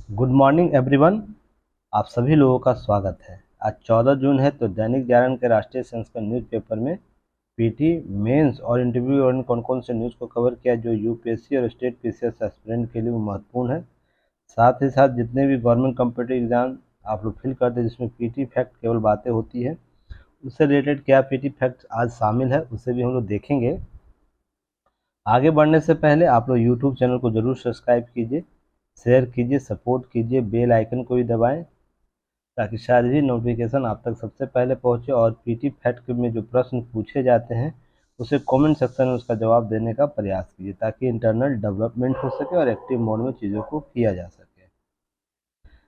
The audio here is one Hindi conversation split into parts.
Good morning everyone. आप सभी लोगों का स्वागत है। आज 14 जून है तो दैनिक जागरण के राष्ट्रीय संस्करण न्यूज़पेपर में पीटी मेंस और इंटरव्यू और कौन कौन से न्यूज़ को कवर किया जो यूपीएससी और स्टेट पीसीएस एस्पिरेंट के लिए महत्वपूर्ण है। साथ ही साथ जितने भी गवर्नमेंट कॉम्पिटिटिव एग्जाम आप लोग फिल करते हैं जिसमें पीटी फैक्ट केवल बातें होती है, उससे रिलेटेड क्या पीटी फैक्ट आज शामिल है उसे भी हम लोग देखेंगे। आगे बढ़ने से पहले आप लोग यूट्यूब चैनल को ज़रूर सब्सक्राइब कीजिए, शेयर कीजिए, सपोर्ट कीजिए, बेल आइकन को भी दबाएं ताकि सारी नोटिफिकेशन आप तक सबसे पहले पहुंचे। और पीटी फैक्ट में जो प्रश्न पूछे जाते हैं उसे कमेंट सेक्शन में उसका जवाब देने का प्रयास कीजिए ताकि इंटरनल डेवलपमेंट हो सके और एक्टिव मोड में चीज़ों को किया जा सके।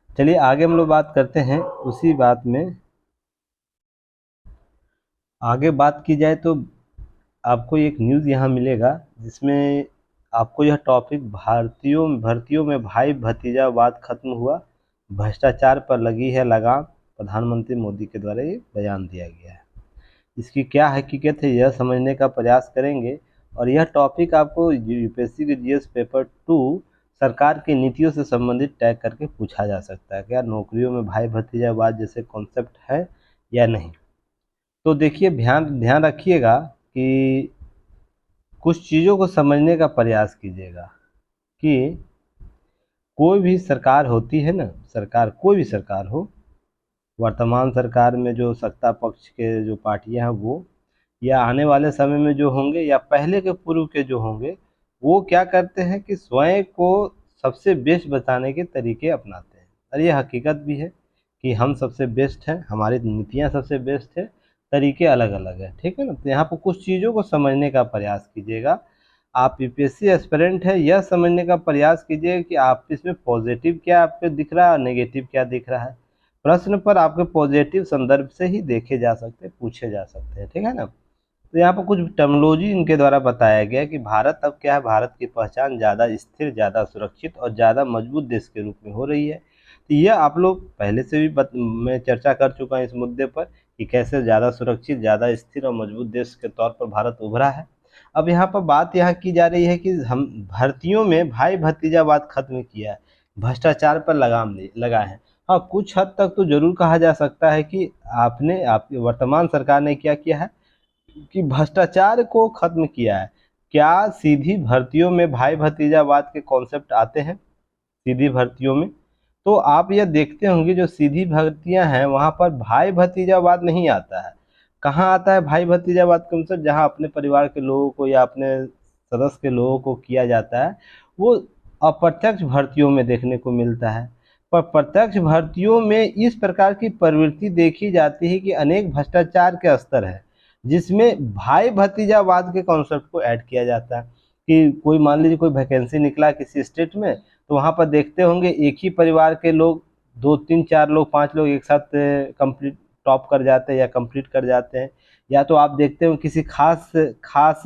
चलिए आगे हम लोग बात करते हैं। उसी बात में आगे बात की जाए तो आपको एक न्यूज़ यहाँ मिलेगा जिसमें आपको यह टॉपिक भर्तियों में भाई भतीजावाद खत्म हुआ, भ्रष्टाचार पर लगी है लगाम, प्रधानमंत्री मोदी के द्वारा ये बयान दिया गया है। इसकी क्या हकीकत है यह समझने का प्रयास करेंगे। और यह टॉपिक आपको यूपीएससी के जीएस पेपर 2 सरकार की नीतियों से संबंधित टैग करके पूछा जा सकता है, क्या नौकरियों में भाई भतीजावाद जैसे कॉन्सेप्ट है या नहीं। तो देखिए ध्यान ध्यान रखिएगा कि कुछ चीज़ों को समझने का प्रयास कीजिएगा कि कोई भी सरकार होती है ना, सरकार कोई भी सरकार हो, वर्तमान सरकार में जो सत्ता पक्ष के जो पार्टियां हैं वो, या आने वाले समय में जो होंगे या पहले के पूर्व के जो होंगे, वो क्या करते हैं कि स्वयं को सबसे बेस्ट बताने के तरीके अपनाते हैं। और ये हकीकत भी है कि हम सबसे बेस्ट हैं, हमारी नीतियाँ सबसे बेस्ट है, तरीके अलग अलग है, ठीक है ना। तो यहाँ पर कुछ चीज़ों को समझने का प्रयास कीजिएगा। आप यूपीएससी एस्पिरेंट है यह समझने का प्रयास कीजिए कि आप इसमें पॉजिटिव क्या आपको दिख रहा है और नेगेटिव क्या दिख रहा है। प्रश्न पर आपके पॉजिटिव संदर्भ से ही देखे जा सकते हैं, पूछे जा सकते हैं, ठीक है ना। तो यहाँ पर कुछ टर्मिनोलॉजी इनके द्वारा बताया गया कि भारत अब क्या है, भारत की पहचान ज़्यादा स्थिर, ज़्यादा सुरक्षित और ज़्यादा मजबूत देश के रूप में हो रही है। तो यह आप लोग पहले से भी मैं चर्चा कर चुका हूँ इस मुद्दे पर कि कैसे ज़्यादा सुरक्षित, ज़्यादा स्थिर और मजबूत देश के तौर पर भारत उभरा है। अब यहाँ पर बात यहाँ की जा रही है कि हम भर्तियों में भाई भतीजावाद खत्म किया है, भ्रष्टाचार पर लगाम लगा है। हाँ, कुछ हद तक तो जरूर कहा जा सकता है कि आपकी वर्तमान सरकार ने क्या किया है कि भ्रष्टाचार को खत्म किया है। क्या सीधी भर्तियों में भाई भतीजावाद के कॉन्सेप्ट आते हैं सीधी भर्तियों में? तो आप यह देखते होंगे जो सीधी भर्तियां हैं वहां पर भाई भतीजावाद नहीं आता है। कहाँ आता है भाई भतीजावाद कॉन्सेप्ट? जहां अपने परिवार के लोगों को या अपने सदस्य के लोगों को किया जाता है, वो अप्रत्यक्ष भर्तियों में देखने को मिलता है। पर प्रत्यक्ष भर्तियों में इस प्रकार की प्रवृत्ति देखी जाती है कि अनेक भ्रष्टाचार के स्तर है जिसमें भाई भतीजावाद के कॉन्सेप्ट को ऐड किया जाता है। कि कोई मान लीजिए कोई वैकेंसी निकला किसी स्टेट में, तो वहाँ पर देखते होंगे एक ही परिवार के लोग, दो तीन चार लोग, पांच लोग एक साथ कंप्लीट टॉप कर जाते हैं या कंप्लीट कर जाते हैं। या तो आप देखते हो किसी खास खास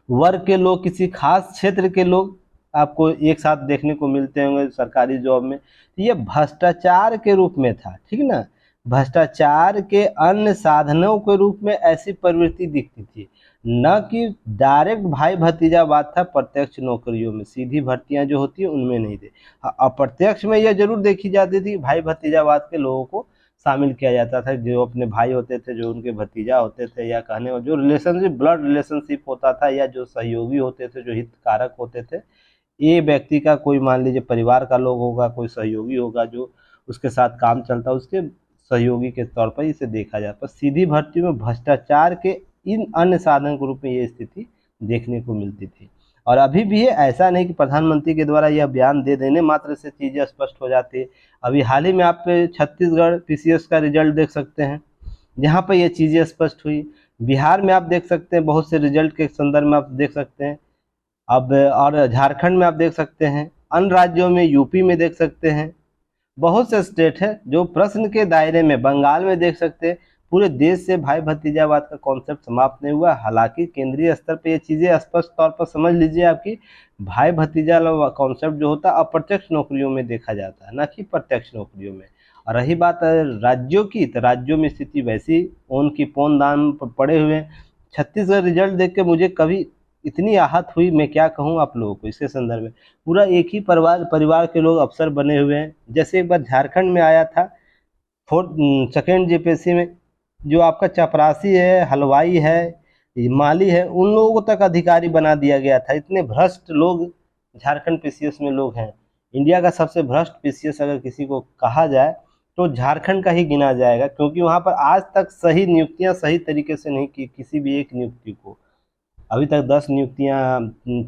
वर्ग के लोग, किसी खास क्षेत्र के लोग आपको एक साथ देखने को मिलते होंगे सरकारी जॉब में। तो ये भ्रष्टाचार के रूप में था, ठीक ना। भ्रष्टाचार के अन्य साधनों के रूप में ऐसी प्रवृत्ति दिखती थी, न कि डायरेक्ट भाई भतीजावाद था। प्रत्यक्ष नौकरियों में सीधी भर्तियां जो होती है उनमें नहीं थे। अप्रत्यक्ष में यह जरूर देखी जाती थी भाई भतीजावाद के लोगों को शामिल किया जाता था, जो अपने भाई होते थे, जो उनके भतीजा होते थे, या कहने जो रिलेशनशिप ब्लड रिलेशनशिप होता था, या जो सहयोगी होते थे, जो हितकारक होते थे। ये व्यक्ति का कोई मान लीजिए परिवार का लोग होगा, कोई सहयोगी होगा जो उसके साथ काम चलता है, उसके सहयोगी के तौर पर इसे देखा जाता है। सीधी भर्ती में भ्रष्टाचार के इन अन्य साधन के रूप में ये स्थिति देखने को मिलती थी। और अभी भी है, ऐसा नहीं कि प्रधानमंत्री के द्वारा यह बयान दे देने मात्र से चीज़ें स्पष्ट हो जाती है। अभी हाल ही में आप छत्तीसगढ़ पीसीएस का रिजल्ट देख सकते हैं जहाँ पर ये चीज़ें स्पष्ट हुई। बिहार में आप देख सकते हैं, बहुत से रिजल्ट के संदर्भ में आप देख सकते हैं। अब और झारखंड में आप देख सकते हैं, अन्य राज्यों में यूपी में देख सकते हैं, बहुत से स्टेट है जो प्रश्न के दायरे में, बंगाल में देख सकते हैं। पूरे देश से भाई भतीजावाद का कॉन्सेप्ट समाप्त नहीं हुआ। हालांकि केंद्रीय स्तर पे ये चीज़ें स्पष्ट तौर पर समझ लीजिए आपकी भाई भतीजा कॉन्सेप्ट जो होता है अप्रत्यक्ष नौकरियों में देखा जाता है, न कि प्रत्यक्ष नौकरियों में। और रही बात राज्यों की, तो राज्यों में स्थिति वैसी ओन की पौन दान पड़े हुए हैं। छत्तीसगढ़ रिजल्ट देख के मुझे कभी इतनी आहत हुई, मैं क्या कहूँ आप लोगों को इसके संदर्भ में। पूरा एक ही परिवार के लोग अफसर बने हुए हैं। जैसे एक बार झारखंड में आया था सेकेंड जेपीएससी में, जो आपका चपरासी है, हलवाई है, माली है, उन लोगों तक अधिकारी बना दिया गया था। इतने भ्रष्ट लोग झारखंड पीसीएस में लोग हैं। इंडिया का सबसे भ्रष्ट पीसीएस अगर किसी को कहा जाए तो झारखंड का ही गिना जाएगा, क्योंकि वहाँ पर आज तक सही नियुक्तियाँ सही तरीके से नहीं की किसी भी एक नियुक्ति को। अभी तक 10 नियुक्तियाँ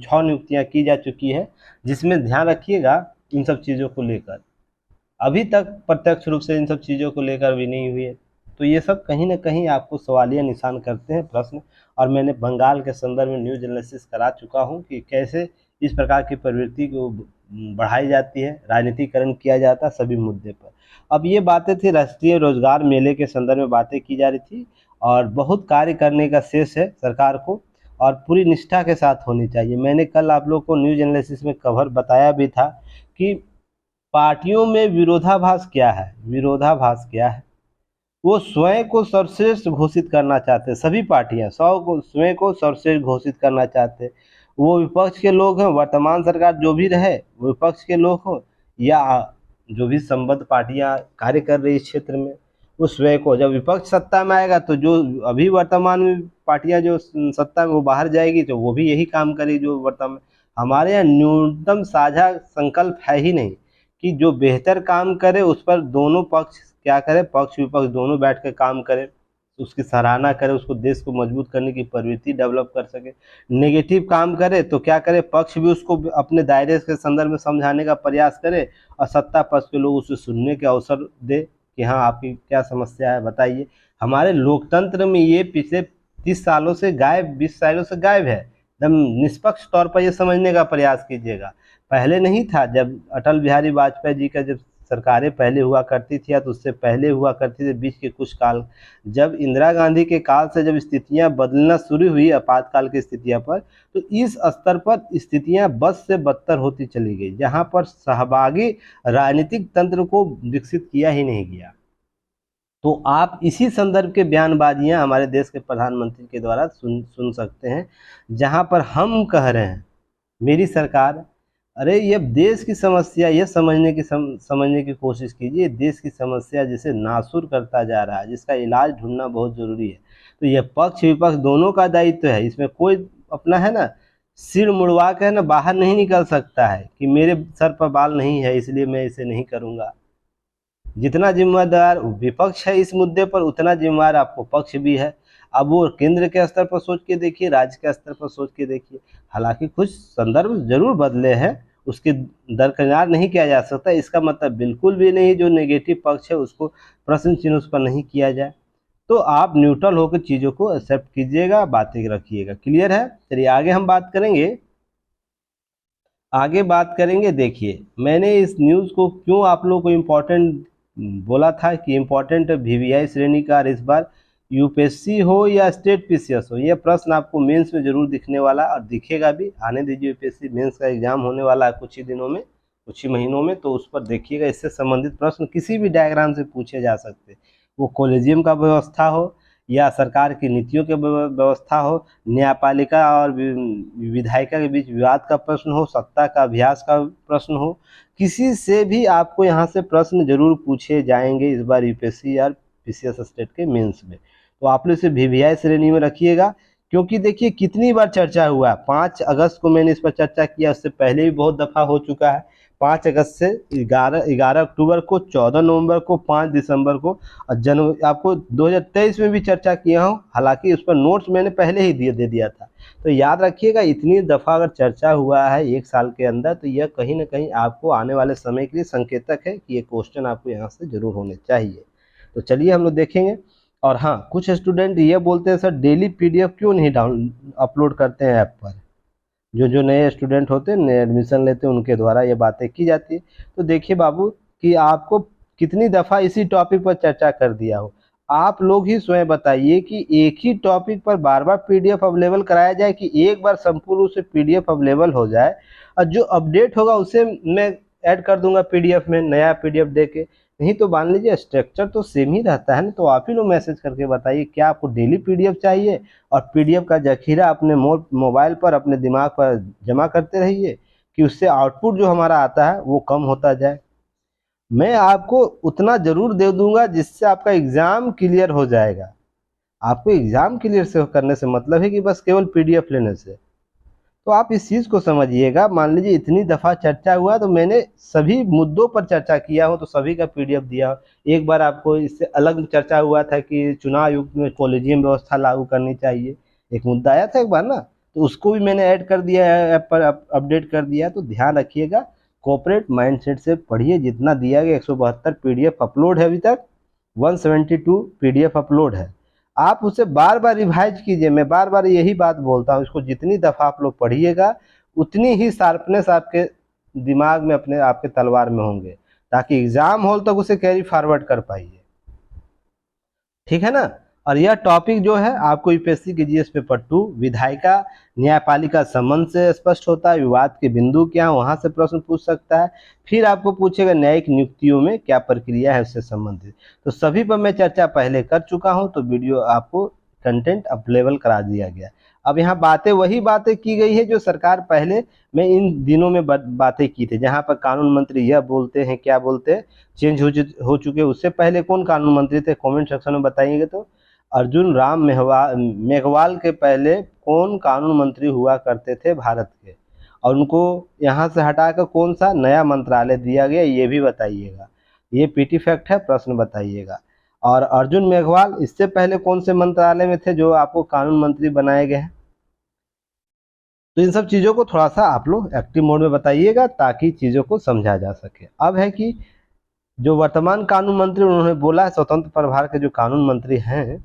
6 नियुक्तियाँ की जा चुकी है, जिसमें ध्यान रखिएगा इन सब चीज़ों को लेकर अभी तक प्रत्यक्ष रूप से इन सब चीज़ों को लेकर भी नहीं हुई है। तो ये सब कहीं ना कहीं आपको सवालिया निशान करते हैं प्रश्न। और मैंने बंगाल के संदर्भ में न्यूज एनालिसिस करा चुका हूँ कि कैसे इस प्रकार की प्रवृत्ति को बढ़ाई जाती है, राजनीतिकरण किया जाता है सभी मुद्दे पर। अब ये बातें थी राष्ट्रीय रोजगार मेले के संदर्भ में बातें की जा रही थी, और बहुत कार्य करने का शेष है सरकार को, और पूरी निष्ठा के साथ होनी चाहिए। मैंने कल आप लोग को न्यूज एनालिसिस में कवर बताया भी था कि पार्टियों में विरोधाभास क्या है। विरोधाभास क्या है? वो स्वयं को सर्वश्रेष्ठ घोषित करना चाहते हैं। सभी पार्टियां स्वयं को सर्वश्रेष्ठ घोषित करना चाहते हैं। वो विपक्ष के लोग हैं, वर्तमान सरकार जो भी रहे वो विपक्ष के लोग हो, या जो भी संबद्ध पार्टियां कार्य कर रही इस क्षेत्र में, वो स्वयं को, जब विपक्ष सत्ता में आएगा तो जो अभी वर्तमान में पार्टियां जो सत्ता में वो बाहर जाएगी तो वो भी यही काम करेगी जो वर्तमान में। हमारे यहाँ न्यूनतम साझा संकल्प है ही नहीं कि जो बेहतर काम करे उस पर दोनों पक्ष क्या करे, पक्ष विपक्ष दोनों बैठ कर काम करे, उसकी सराहना करे, उसको देश को मजबूत करने की प्रवृत्ति डेवलप कर सके। नेगेटिव काम करे तो क्या करे, पक्ष भी उसको अपने दायरे के संदर्भ में समझाने का प्रयास करे, और सत्ता पक्ष के लोग उसे सुनने के अवसर दे कि हाँ आपकी क्या समस्या है बताइए। हमारे लोकतंत्र में ये पिछले 30 सालों से गायब, 20 सालों से गायब है। एकदम निष्पक्ष तौर पर ये समझने का प्रयास कीजिएगा। पहले नहीं था, जब अटल बिहारी वाजपेयी जी का जब सरकारें पहले हुआ करती थी, या तो उससे पहले हुआ करती थी बीच के कुछ काल, जब इंदिरा गांधी के काल से जब स्थितियां बदलना शुरू हुई आपातकाल की स्थितियां पर, तो इस स्तर पर स्थितियां बद से बदतर होती चली गई, जहां पर सहभागी राजनीतिक तंत्र को विकसित किया ही नहीं गया। तो आप इसी संदर्भ के बयानबाजियां हमारे देश के प्रधानमंत्री के द्वारा सुन सकते हैं, जहां पर हम कह रहे हैं मेरी सरकार, अरे ये देश की समस्या, ये समझने की कोशिश कीजिए, देश की समस्या जिसे नासूर करता जा रहा है, जिसका इलाज ढूंढना बहुत जरूरी है। तो ये पक्ष विपक्ष दोनों का दायित्व है, इसमें कोई अपना है ना सिर मुड़वा के है ना बाहर नहीं निकल सकता है कि मेरे सर पर बाल नहीं है इसलिए मैं इसे नहीं करूंगा। जितना जिम्मेदार विपक्ष है इस मुद्दे पर, उतना जिम्मेदार आपको पक्ष भी है। अब वो केंद्र के स्तर पर सोच के देखिए, राज्य के स्तर पर सोच के देखिए। हालांकि कुछ संदर्भ जरूर बदले हैं, उसकी दरकिनार नहीं किया जा सकता। इसका मतलब बिल्कुल भी नहीं जो नेगेटिव पक्ष है उसको प्रश्न चिन्ह उस पर नहीं किया जाए। तो आप न्यूट्रल होकर चीज़ों को एक्सेप्ट कीजिएगा, बातें रखिएगा। क्लियर है? चलिए आगे हम बात करेंगे। देखिए मैंने इस न्यूज़ को क्यों आप लोगों को इम्पोर्टेंट बोला था कि इम्पोर्टेंट वीवीआई श्रेणी का, इस बार यूपीएससी हो या स्टेट पीसीएस हो, यह प्रश्न आपको मेंस में जरूर दिखने वाला और दिखेगा भी। आने दीजिए, यूपीएससी मेंस का एग्जाम होने वाला है कुछ ही दिनों में, कुछ ही महीनों में, तो उस पर देखिएगा। इससे संबंधित प्रश्न किसी भी डायग्राम से पूछे जा सकते, वो कॉलेजियम का व्यवस्था हो या सरकार की नीतियों की व्यवस्था हो, न्यायपालिका और विधायिका के बीच विवाद का प्रश्न हो, सत्ता का अभ्यास का प्रश्न हो, किसी से भी आपको यहाँ से प्रश्न जरूर पूछे जाएंगे इस बार यूपीएससी या पीसीएस स्टेट के मेंस में। तो आप लोग इसे वीवीआई श्रेणी में रखिएगा, क्योंकि देखिए कितनी बार चर्चा हुआ। 5 अगस्त को मैंने इस पर चर्चा किया, उससे पहले भी बहुत दफ़ा हो चुका है। 5 अगस्त से 11 अक्टूबर को, 14 नवंबर को, 5 दिसंबर को, और जनवरी आपको 2023 में भी चर्चा किया हूँ। हालांकि उस पर नोट्स मैंने पहले ही दे दिया था। तो याद रखिएगा, इतनी दफ़ा अगर चर्चा हुआ है 1 साल के अंदर, तो यह कहीं ना कहीं आपको आने वाले समय के लिए संकेतक है कि ये क्वेश्चन आपको यहाँ से जरूर होने चाहिए। तो चलिए हम लोग देखेंगे। और हाँ, कुछ स्टूडेंट ये बोलते हैं सर डेली पीडीएफ क्यों नहीं अपलोड करते हैं ऐप पर। जो नए स्टूडेंट होते हैं, नए एडमिशन लेते हैं, उनके द्वारा ये बातें की जाती है। तो देखिए बाबू कि आपको कितनी दफ़ा इसी टॉपिक पर चर्चा कर दिया हो। आप लोग ही स्वयं बताइए कि एक ही टॉपिक पर बार बार पीडीएफ अवेलेबल कराया जाए, कि एक बार संपूर्ण रूप से पीडीएफ अवेलेबल हो जाए, और जो अपडेट होगा उसे मैं ऐड कर दूंगा पीडीएफ में, नया पीडीएफ दे के। नहीं तो मान लीजिए स्ट्रक्चर तो सेम ही रहता है ना, तो आप ही लोग मैसेज करके बताइए क्या आपको डेली पीडीएफ चाहिए, और पीडीएफ का जखीरा अपने मोबाइल पर अपने दिमाग पर जमा करते रहिए कि उससे आउटपुट जो हमारा आता है वो कम होता जाए। मैं आपको उतना जरूर दे दूंगा जिससे आपका एग्जाम क्लियर हो जाएगा। आपको एग्जाम क्लियर से करने से मतलब है कि बस केवल पीडीएफ लेने से। तो आप इस चीज़ को समझिएगा। मान लीजिए इतनी दफ़ा चर्चा हुआ तो मैंने सभी मुद्दों पर चर्चा किया हो, तो सभी का पीडीएफ दिया हो। एक बार आपको इससे अलग चर्चा हुआ था कि चुनाव आयोग में कॉलेजियम व्यवस्था लागू करनी चाहिए, एक मुद्दा आया था एक बार ना, तो उसको भी मैंने ऐड कर दिया है, ऐप पर अपडेट कर दिया है। तो ध्यान रखिएगा, कॉर्पोरेट माइंडसेट से पढ़िए। जितना दिया गया 172 पीडीएफ अपलोड है, अभी तक 172 पीडीएफ अपलोड है। आप उसे बार बार रिवाइज कीजिए। मैं बार बार यही बात बोलता हूँ, इसको जितनी दफ़ा आप लोग पढ़िएगा उतनी ही शार्पनेस आपके दिमाग में अपने आपके तलवार में होंगे, ताकि एग्जाम हॉल तक उसे कैरी फॉरवर्ड कर पाइए। ठीक है ना। और यह टॉपिक जो है आपको यूपीएससी के जीएस पेपर 2 विधायिका न्यायपालिका संबंध से स्पष्ट होता है। विवाद के बिंदु क्या, वहां से प्रश्न पूछ सकता है। फिर आपको पूछेगा न्यायिक नियुक्तियों में क्या प्रक्रिया है उससे संबंधित। तो सभी पर मैं चर्चा पहले कर चुका हूं, तो वीडियो आपको कंटेंट अवेलेबल करा दिया गया। अब यहाँ बातें वही बातें की गई है जो सरकार पहले में इन दिनों में बातें की थी। जहाँ पर कानून मंत्री यह बोलते हैं, क्या बोलते हैं, चेंज हो चुके। उससे पहले कौन कानून मंत्री थे, कमेंट सेक्शन में बताइएगा। तो अर्जुन राम मेघवाल के पहले कौन कानून मंत्री हुआ करते थे भारत के, और उनको यहाँ से हटाकर कौन सा नया मंत्रालय दिया गया, ये भी बताइएगा। ये पीटी फैक्ट है, प्रश्न बताइएगा। और अर्जुन मेघवाल इससे पहले कौन से मंत्रालय में थे जो आपको कानून मंत्री बनाए गए हैं। तो इन सब चीज़ों को थोड़ा सा आप लोग एक्टिव मोड में बताइएगा ताकि चीज़ों को समझा जा सके। अब है कि जो वर्तमान कानून मंत्री उन्होंने बोला है, स्वतंत्र प्रभार के जो कानून मंत्री हैं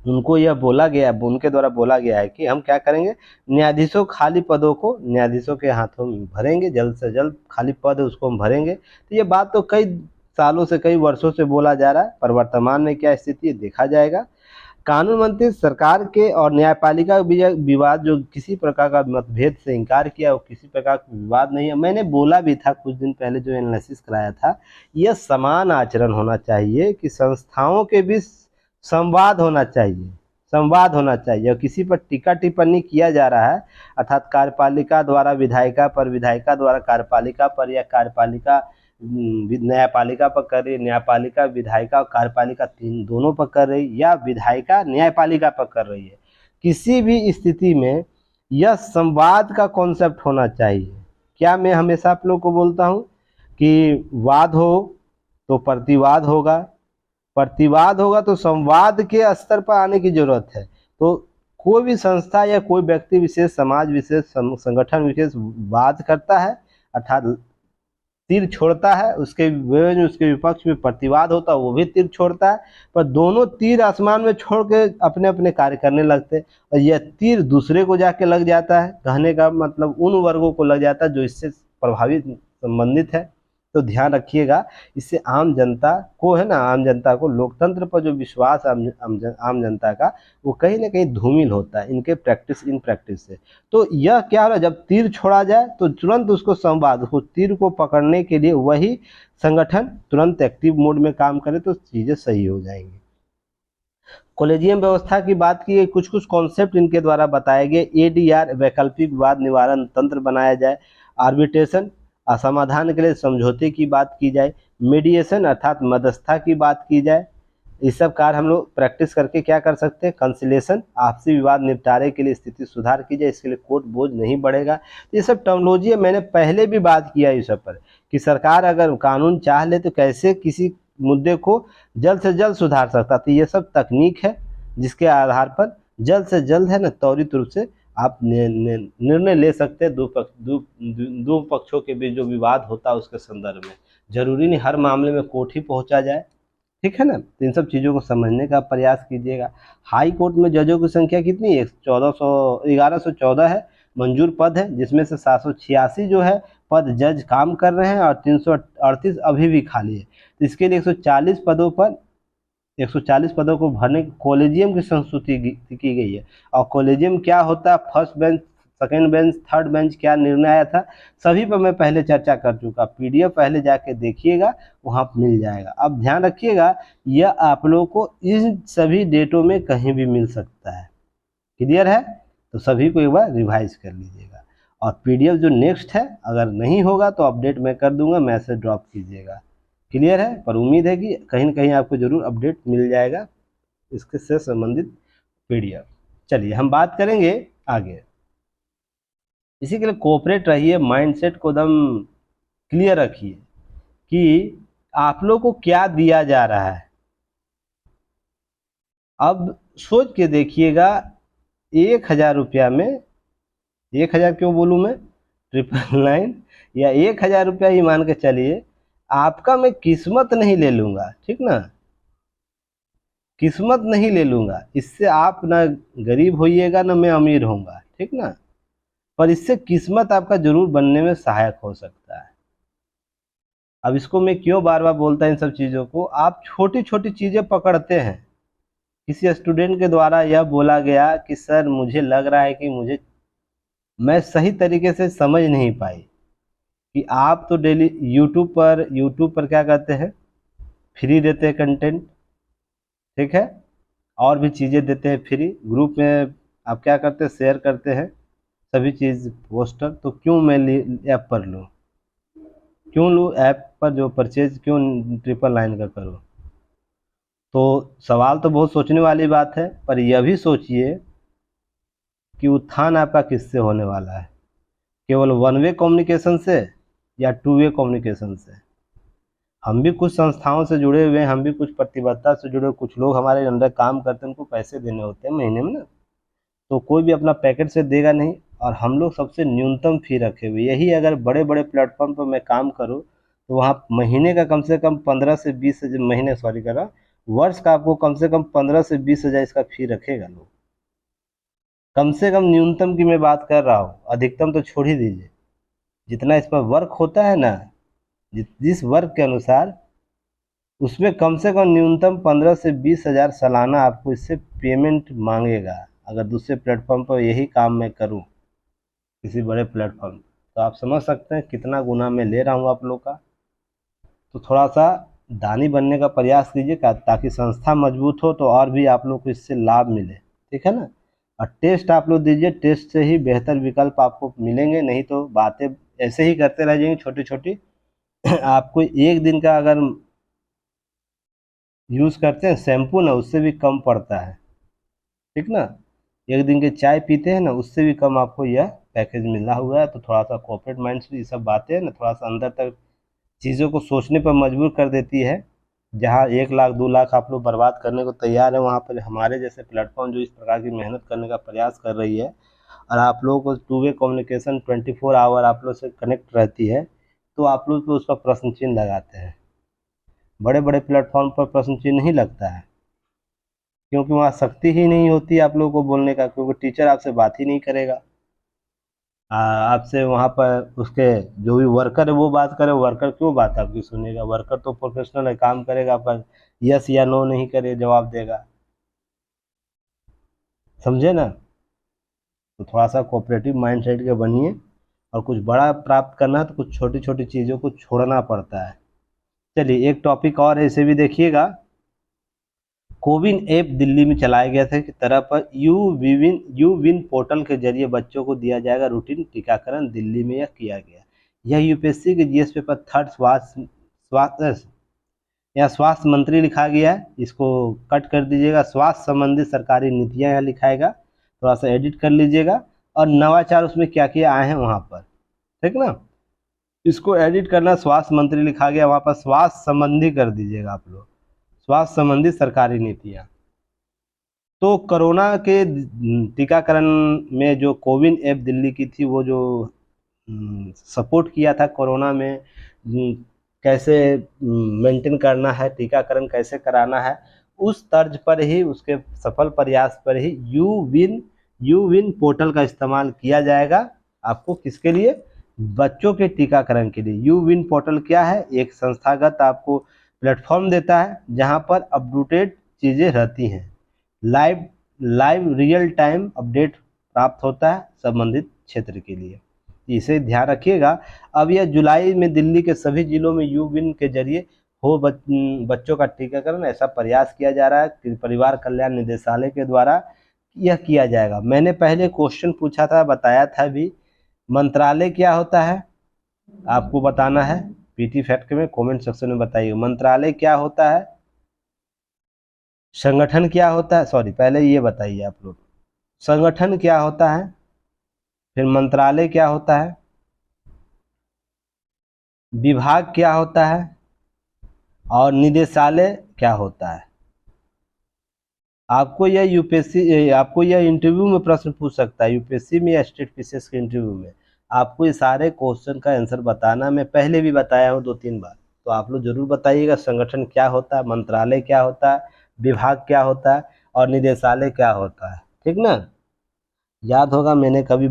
उनको यह बोला गया, उनके द्वारा बोला गया है कि हम क्या करेंगे, न्यायाधीशों खाली पदों को न्यायाधीशों के हाथों में भरेंगे, जल्द से जल्द खाली पद है उसको हम भरेंगे। तो ये बात तो कई सालों से, कई वर्षों से बोला जा रहा है, पर वर्तमान में क्या स्थिति है देखा जाएगा। कानून मंत्री सरकार के और न्यायपालिका विवाद, जो किसी प्रकार का मतभेद से इनकार किया, वो किसी प्रकार का विवाद नहीं है। मैंने बोला भी था कुछ दिन पहले जो एनालिसिस कराया था, यह समान आचरण होना चाहिए कि संस्थाओं के बीच संवाद होना चाहिए, संवाद होना चाहिए। और किसी पर टीका टिप्पणी किया जा रहा है, अर्थात कार्यपालिका द्वारा विधायिका पर, विधायिका द्वारा कार्यपालिका पर, या कार्यपालिका न्यायपालिका पर कर रही है, न्यायपालिका विधायिका और कार्यपालिका तीन दोनों पर कर रही, या विधायिका न्यायपालिका पर कर रही है, किसी भी स्थिति में यह संवाद का कॉन्सेप्ट होना चाहिए। क्या मैं हमेशा आप लोग को बोलता हूँ कि वाद हो तो प्रतिवाद होगा, प्रतिवाद होगा तो संवाद के स्तर पर आने की जरूरत है। तो कोई भी संस्था या कोई व्यक्ति विशेष, समाज विशेष, संगठन विशेष वाद करता है, अर्थात तीर छोड़ता है, उसके विपक्ष में प्रतिवाद होता है, वो भी तीर छोड़ता है, पर दोनों तीर आसमान में छोड़ के अपने अपने कार्य करने लगते हैं, और यह तीर दूसरे को जाके लग जाता है। कहने का मतलब उन वर्गों को लग जाता है जो इससे प्रभावित संबंधित है। तो ध्यान रखिएगा, इससे आम जनता को, है ना, आम जनता को लोकतंत्र पर जो विश्वास आम जनता का, वो कहीं ना कहीं धूमिल होता है इनके इन प्रैक्टिस से। तो यह क्या हो रहा है, जब तीर छोड़ा जाए तो तुरंत उसको संवाद, उसको तीर को पकड़ने के लिए वही संगठन तुरंत एक्टिव मोड में काम करे तो चीज़ें सही हो जाएंगी। कॉलेजियम व्यवस्था की बात की गई, कुछ कुछ कॉन्सेप्ट इनके द्वारा बताए गए। एडीआर वैकल्पिक विवाद निवारण तंत्र बनाया जाए, आर्बिट्रेशन असमाधान के लिए समझौते की बात की जाए, मीडिएशन अर्थात मध्यस्थता की बात की जाए। इस सब कार्य हम लोग प्रैक्टिस करके क्या कर सकते हैं, कंसिलेशन आपसी विवाद निपटारे के लिए स्थिति सुधार की जाए, इसके लिए कोर्ट बोझ नहीं बढ़ेगा। ये सब टर्मिनोलॉजी है, मैंने पहले भी बात किया इस सब पर कि सरकार अगर कानून चाह ले तो कैसे किसी मुद्दे को जल्द से जल्द सुधार सकता। तो ये सब तकनीक है जिसके आधार पर जल्द से जल्द, है ना, त्वरित रूप से आप निर्णय ले सकते हैं। दो पक्षों के बीच जो विवाद होता है उसके संदर्भ में, जरूरी नहीं हर मामले में कोर्ट ही पहुंचा जाए। ठीक है ना। तो इन सब चीज़ों को समझने का प्रयास कीजिएगा। हाई कोर्ट में जजों की संख्या कितनी है, 1114 है मंजूर पद है, जिसमें से 786 जो है पद जज काम कर रहे हैं और 338 अभी भी खाली है। तो इसके लिए 140 पदों को भरने कॉलेजियम की संस्तुति की गई है। और कॉलेजियम क्या होता है, first bench second bench, third bench क्या निर्णय आया था, सभी पर मैं पहले चर्चा कर चुका। पीडीएफ पहले जाके देखिएगा, वहाँ मिल जाएगा। अब ध्यान रखिएगा, यह आप लोगों को इन सभी डेटों में कहीं भी मिल सकता है। क्लियर है? तो सभी को एक बार रिवाइज कर लीजिएगा। और पीडीएफ जो नेक्स्ट है, अगर नहीं होगा तो अपडेट मैं कर दूंगा, मैसेज ड्रॉप कीजिएगा। क्लियर है? पर उम्मीद है कि कहीं ना कहीं आपको जरूर अपडेट मिल जाएगा इसके से संबंधित पीडीएफ। चलिए हम बात करेंगे आगे। इसी के लिए कोऑपरेट रहिए, माइंडसेट को एकदम क्लियर रखिए कि आप लोग को क्या दिया जा रहा है। अब सोच के देखिएगा, 1000 रुपया में, 1000 क्यों बोलूँ मैं, 999 या 1000 रुपया ही मान के चलिए, आपका मैं किस्मत नहीं ले लूँगा, ठीक ना, किस्मत नहीं ले लूँगा। इससे आप ना गरीब होइएगा ना मैं अमीर होऊंगा, ठीक ना, पर इससे किस्मत आपका जरूर बनने में सहायक हो सकता है। अब इसको मैं क्यों बार बार बोलता इन सब चीज़ों को, आप छोटी छोटी चीज़ें पकड़ते हैं। किसी स्टूडेंट के द्वारा यह बोला गया कि सर मुझे लग रहा है कि मैं सही तरीके से समझ नहीं पाई कि आप तो डेली यूट्यूब पर क्या कहते हैं, फ्री देते हैं कंटेंट, ठीक है, और भी चीज़ें देते हैं फ्री। ग्रुप में आप क्या करते हैं, शेयर करते हैं सभी चीज़ पोस्टर। तो क्यों मैं ऐप पर लूँ, क्यों लूँ ऐप पर, जो परचेज क्यों 999 का करूँ। तो सवाल तो बहुत सोचने वाली बात है, पर यह भी सोचिए कि उत्थान आपका किससे होने वाला है, केवल वन वे कम्युनिकेशन से या टू वे कम्युनिकेशन से। हम भी कुछ संस्थाओं से जुड़े हुए हैं, हम भी कुछ प्रतिबद्धता से जुड़े, कुछ लोग हमारे अंदर काम करते हैं, उनको पैसे देने होते हैं महीने में ना, तो कोई भी अपना पैकेट से देगा नहीं। और हम लोग सबसे न्यूनतम फी रखे हुए, यही अगर बड़े बड़े प्लेटफॉर्म पर मैं काम करूं तो वहाँ महीने का कम से कम 15 से 20 हजार, महीने सॉरी कर रहा, वर्ष का आपको कम से कम 15 से 20 हजार इसका फी रखेगा लोग। कम से कम न्यूनतम की मैं बात कर रहा हूँ, अधिकतम तो छोड़ ही दीजिए। जितना इस पर वर्क होता है ना, जिस वर्क के अनुसार, उसमें कम से कम न्यूनतम 15 से 20 हजार सालाना आपको इससे पेमेंट मांगेगा। अगर दूसरे प्लेटफॉर्म पर यही काम मैं करूं, किसी बड़े प्लेटफॉर्म, तो आप समझ सकते हैं कितना गुना मैं ले रहा हूं आप लोग का। तो थोड़ा सा दानी बनने का प्रयास कीजिए ताकि संस्था मजबूत हो, तो और भी आप लोग को इससे लाभ मिले, ठीक है ना। और टेस्ट आप लोग दीजिए, टेस्ट से ही बेहतर विकल्प आपको मिलेंगे, नहीं तो बातें ऐसे ही करते रह जाएंगे छोटी छोटी। आपको एक दिन का अगर यूज़ करते हैं शैम्पू ना, उससे भी कम पड़ता है, ठीक ना। एक दिन के चाय पीते हैं ना, उससे भी कम आपको यह पैकेज मिला हुआ है। तो थोड़ा सा कॉर्पोरेट माइंड से ये सब बातें ना थोड़ा सा अंदर तक चीज़ों को सोचने पर मजबूर कर देती है। जहाँ 1 लाख 2 लाख आप लोग बर्बाद करने को तैयार है, वहाँ पर हमारे जैसे प्लेटफॉर्म जो इस प्रकार की मेहनत करने का प्रयास कर रही है, और आप लोगों को टू वे कम्युनिकेशन 24 आवर आप लोग से कनेक्ट रहती है, तो आप लोग तो उस पर प्रश्न चिन्ह लगाते हैं। बड़े बड़े प्लेटफॉर्म पर प्रश्न चिन्ह नहीं लगता है, क्योंकि वहाँ शक्ति ही नहीं होती आप लोगों को बोलने का, क्योंकि टीचर आपसे बात ही नहीं करेगा। आपसे वहाँ पर उसके जो भी वर्कर है वो बात करे, वर्कर क्यों बात आपकी सुनेगा, वर्कर तो प्रोफेशनल है, काम करेगा, पर यस या नो नहीं करे जवाब देगा, समझे ना। तो थोड़ा सा कोऑपरेटिव माइंडसेट के बनिए, और कुछ बड़ा प्राप्त करना है तो कुछ छोटी छोटी चीज़ों को छोड़ना पड़ता है। चलिए एक टॉपिक और है, इसे भी देखिएगा। कोविन ऐप दिल्ली में चलाया गया था कि तरह पर यू विन पोर्टल के जरिए बच्चों को दिया जाएगा रूटीन टीकाकरण, दिल्ली में यह किया गया। यह यूपीएससी के जीएस पेपर 3 स्वास्थ्य, यहाँ स्वास्थ्य मंत्री लिखा गया है, इसको कट कर दीजिएगा, स्वास्थ्य संबंधी सरकारी नीतियाँ यहाँ लिखाएगा, थोड़ा सा एडिट कर लीजिएगा। और नवाचार उसमें क्या क्या आए हैं वहाँ पर, ठीक ना, इसको एडिट करना, स्वास्थ्य मंत्री लिखा गया, वहाँ पर स्वास्थ्य संबंधी कर दीजिएगा आप लोग, स्वास्थ्य संबंधी सरकारी नीतियाँ। तो कोरोना के टीकाकरण में जो कोविन ऐप दिल्ली की थी, वो जो सपोर्ट किया था कोरोना में, कैसे मेंटेन करना है, टीकाकरण कैसे कराना है, उस तर्ज पर ही, उसके सफल प्रयास पर ही यू विन पोर्टल का इस्तेमाल किया जाएगा। आपको किसके लिए, बच्चों के टीकाकरण के लिए। यू विन पोर्टल क्या है, एक संस्थागत आपको प्लेटफॉर्म देता है जहां पर अपडेटेड चीज़ें रहती हैं, लाइव रियल टाइम अपडेट प्राप्त होता है संबंधित क्षेत्र के लिए, इसे ध्यान रखिएगा। अब यह जुलाई में दिल्ली के सभी जिलों में यूविन के जरिए हो बच्चों का टीकाकरण, ऐसा प्रयास किया जा रहा है कि परिवार कल्याण निदेशालय के द्वारा यह किया जाएगा। मैंने पहले क्वेश्चन पूछा था, बताया था भी, मंत्रालय क्या होता है आपको बताना है, पीटी फैक्ट में कमेंट सेक्शन में बताइए मंत्रालय क्या होता है, संगठन क्या होता है, सॉरी पहले ये बताइए आप लोग, संगठन क्या होता है, फिर मंत्रालय क्या होता है, विभाग क्या होता है और निदेशालय क्या होता है। आपको यह यूपीएससी, आपको यह इंटरव्यू में प्रश्न पूछ सकता है, यूपीएससी में या स्टेट पीसीएस के इंटरव्यू में आपको ये सारे क्वेश्चन का आंसर बताना। मैं पहले भी बताया हूँ 2-3 बार, तो आप लोग जरूर बताइएगा संगठन क्या होता है, मंत्रालय क्या होता है, विभाग क्या होता है और निदेशालय क्या होता है, ठीक ना। याद होगा मैंने कभी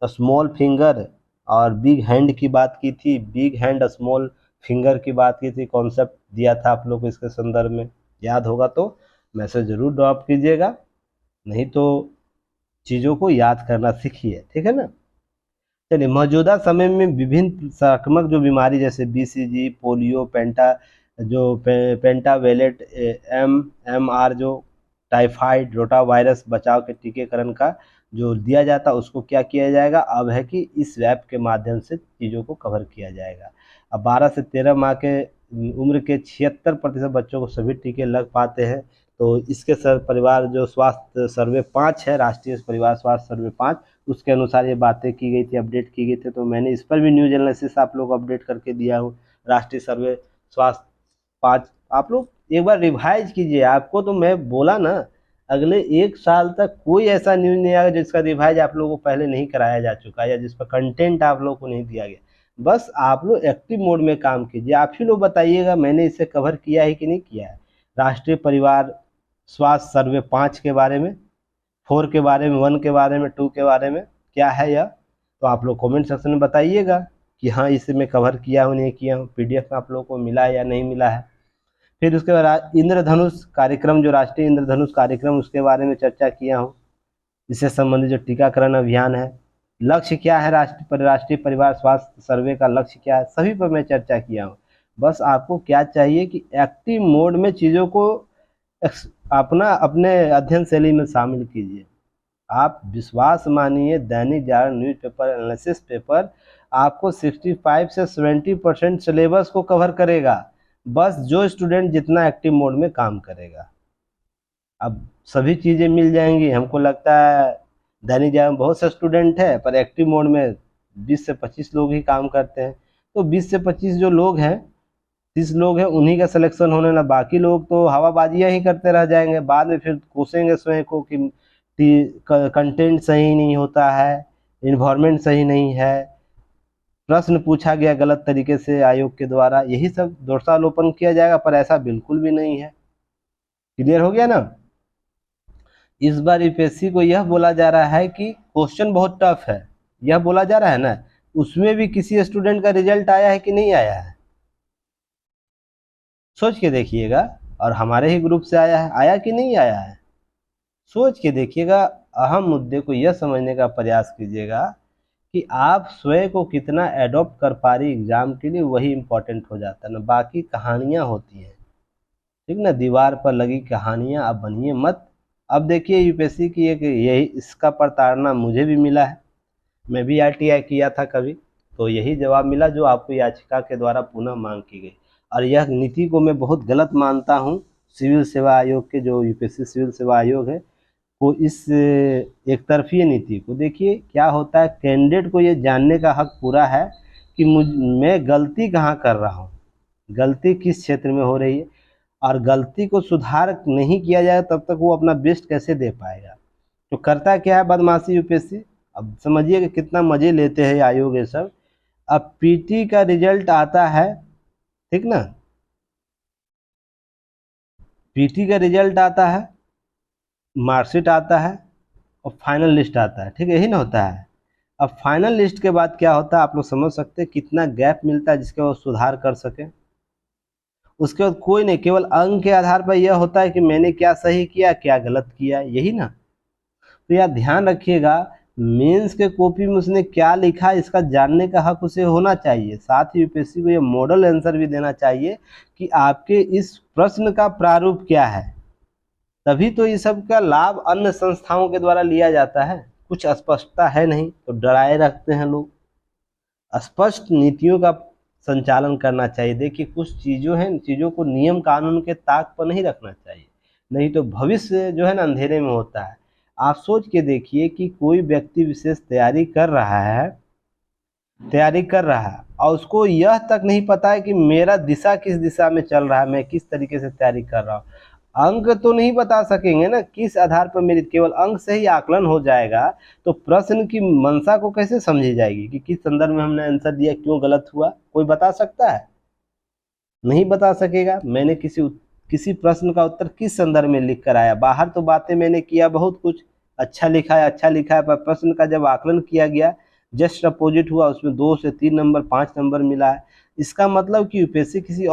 स्मॉल फिंगर और बिग हैंड की बात की थी, बिग हैंड स्मॉल फिंगर की बात की थी, कॉन्सेप्ट दिया था आप लोग को इसके संदर्भ में, याद होगा तो मैसेज जरूर ड्रॉप कीजिएगा, नहीं तो चीज़ों को याद करना सीखिए, ठीक है ना। चलिए, मौजूदा समय में विभिन्न संक्रामक जो बीमारी जैसे बीसीजी, पोलियो, पेंटावेलेट, MMR जो टाइफाइड, रोटा वायरस बचाव के टीकाकरण का जो दिया जाता है उसको क्या किया जाएगा, अब है कि इस ऐप के माध्यम से चीज़ों को कवर किया जाएगा। अब 12 से 13 माह के उम्र के 76% बच्चों को सभी टीके लग पाते हैं। तो इसके परिवार जो स्वास्थ्य सर्वे 5 है, राष्ट्रीय परिवार स्वास्थ्य सर्वे 5, उसके अनुसार ये बातें की गई थी, अपडेट की गई थी। तो मैंने इस पर भी न्यूज एनालिसिस आप लोग को अपडेट करके दिया हूँ। राष्ट्रीय सर्वे स्वास्थ्य 5 आप लोग एक बार रिवाइज कीजिए। आपको तो मैं बोला ना, अगले 1 साल तक कोई ऐसा न्यूज नहीं आएगा जिसका रिवाइज आप लोगों को पहले नहीं कराया जा चुका है या जिस पर कंटेंट आप लोगों को नहीं दिया गया। बस आप लोग एक्टिव मोड में काम कीजिए। आप ही लोग बताइएगा मैंने इसे कवर किया है कि नहीं किया है। राष्ट्रीय परिवार स्वास्थ्य सर्वे 5 के बारे में, 4 के बारे में, 1 के बारे में, 2 के बारे में क्या है यह, तो आप लोग कमेंट सेक्शन में बताइएगा कि हाँ इसे मैं कवर किया हूँ नहीं किया हूँ, पीडीएफ में आप लोगों को मिला है या नहीं मिला है। फिर उसके बाद इंद्रधनुष कार्यक्रम, जो राष्ट्रीय इंद्रधनुष कार्यक्रम, उसके बारे में चर्चा किया हूँ। इससे संबंधित जो टीकाकरण अभियान है, लक्ष्य क्या है, राष्ट्रीय परिवार स्वास्थ्य सर्वे का लक्ष्य क्या है, सभी पर मैं चर्चा किया हूँ। बस आपको क्या चाहिए कि एक्टिव मोड में चीज़ों को अपने अध्ययन शैली में शामिल कीजिए। आप विश्वास मानिए, Dainik Jagran newspaper analysis paper आपको 65 से 70% सिलेबस को कवर करेगा, बस जो स्टूडेंट जितना एक्टिव मोड में काम करेगा। अब सभी चीज़ें मिल जाएंगी। हमको लगता है दैनिक जागरण बहुत से स्टूडेंट है पर एक्टिव मोड में 20 से 25 लोग ही काम करते हैं। तो 20 से 25 जो लोग हैं, 30 लोग हैं, उन्हीं का सिलेक्शन होने ना, बाकी लोग तो हवाबाजियाँ ही करते रह जाएंगे। बाद में फिर कोसेंगे स्वयं को कि कंटेंट सही नहीं होता है, इन्वायरमेंट सही नहीं है, प्रश्न पूछा गया गलत तरीके से आयोग के द्वारा, यही सब दोषारोपण किया जाएगा। पर ऐसा बिल्कुल भी नहीं है। क्लियर हो गया ना। इस बार यूपीएससी को यह बोला जा रहा है कि क्वेश्चन बहुत टफ है, यह बोला जा रहा है ना, उसमें भी किसी स्टूडेंट का रिजल्ट आया है कि नहीं आया है, सोच के देखिएगा। और हमारे ही ग्रुप से आया है, आया कि नहीं आया है, सोच के देखिएगा। अहम मुद्दे को यह समझने का प्रयास कीजिएगा कि आप स्वयं को कितना एडॉप्ट कर पा रही एग्जाम के लिए, वही इम्पोर्टेंट हो जाता है ना। बाकी कहानियाँ होती हैं, ठीक ना, दीवार पर लगी कहानियाँ आप बनिए मत। अब देखिए यूपीएससी की एक यही इसका प्रताड़ना मुझे भी मिला है। मैं भी आईटीआई किया था कभी, तो यही जवाब मिला जो आपको याचिका के द्वारा पुनः मांग की गई। और यह नीति को मैं बहुत गलत मानता हूँ। सिविल सेवा आयोग के, जो यूपीएससी सिविल सेवा आयोग है, को इस एक तरफी नीति को देखिए क्या होता है। कैंडिडेट को ये जानने का हक पूरा है कि मैं गलती कहाँ कर रहा हूँ, गलती किस क्षेत्र में हो रही है, और गलती को सुधार नहीं किया जाए तब तक वो अपना बेस्ट कैसे दे पाएगा। तो करता क्या है बदमाशी यूपीएससी। अब समझिए कि कितना मजे लेते हैं आयोग ये सब। अब पीटी का रिजल्ट आता है, ठीक ना, पीटी का रिजल्ट आता है, मार्कशीट आता है और फाइनल लिस्ट आता है, ठीक है, यही ना होता है। अब फाइनल लिस्ट के बाद क्या होता है आप लोग समझ सकते हैं कितना गैप मिलता है जिसके वो सुधार कर सके। उसके बाद कोई नहीं, केवल अंक के आधार पर यह होता है कि मैंने क्या सही किया क्या गलत किया, यही ना। तो यार ध्यान रखिएगा, मेंस के कॉपी में उसने क्या लिखा इसका जानने का हक उसे होना चाहिए। साथ ही यूपीएससी को ये मॉडल आंसर भी देना चाहिए कि आपके इस प्रश्न का प्रारूप क्या है। तभी तो ये सब का लाभ अन्य संस्थाओं के द्वारा लिया जाता है। कुछ स्पष्टता है नहीं तो डराए रखते हैं लोग। स्पष्ट नीतियों का संचालन करना चाहिए। देखिए कुछ चीज़ों को नियम कानून के ताक पर नहीं रखना चाहिए, नहीं तो भविष्य जो है ना अंधेरे में होता है। आप सोच के देखिए कि कोई व्यक्ति विशेष तैयारी कर रहा है और उसको यह तक नहीं पता है कि मेरा दिशा किस दिशा में चल रहा है, मैं किस तरीके से तैयारी कर रहा हूँ। अंक तो नहीं बता सकेंगे ना, किस आधार पर मेरी केवल अंक से ही आकलन हो जाएगा तो प्रश्न की मंशा को कैसे समझी जाएगी कि किस संदर्भ में हमने आंसर दिया, क्यों गलत हुआ। कोई बता सकता है? नहीं बता सकेगा। मैंने किसी प्रश्न का उत्तर किस संदर्भ में लिख कर आया, बाहर तो बातें मैंने किया बहुत कुछ, अच्छा लिखा है, पर प्रश्न का जब आकलन किया गया जस्ट अपोजिट हुआ, उसमें 2 से 3 नंबर 5 नंबर मिला है। इसका मतलब कि यूपीएससी किसी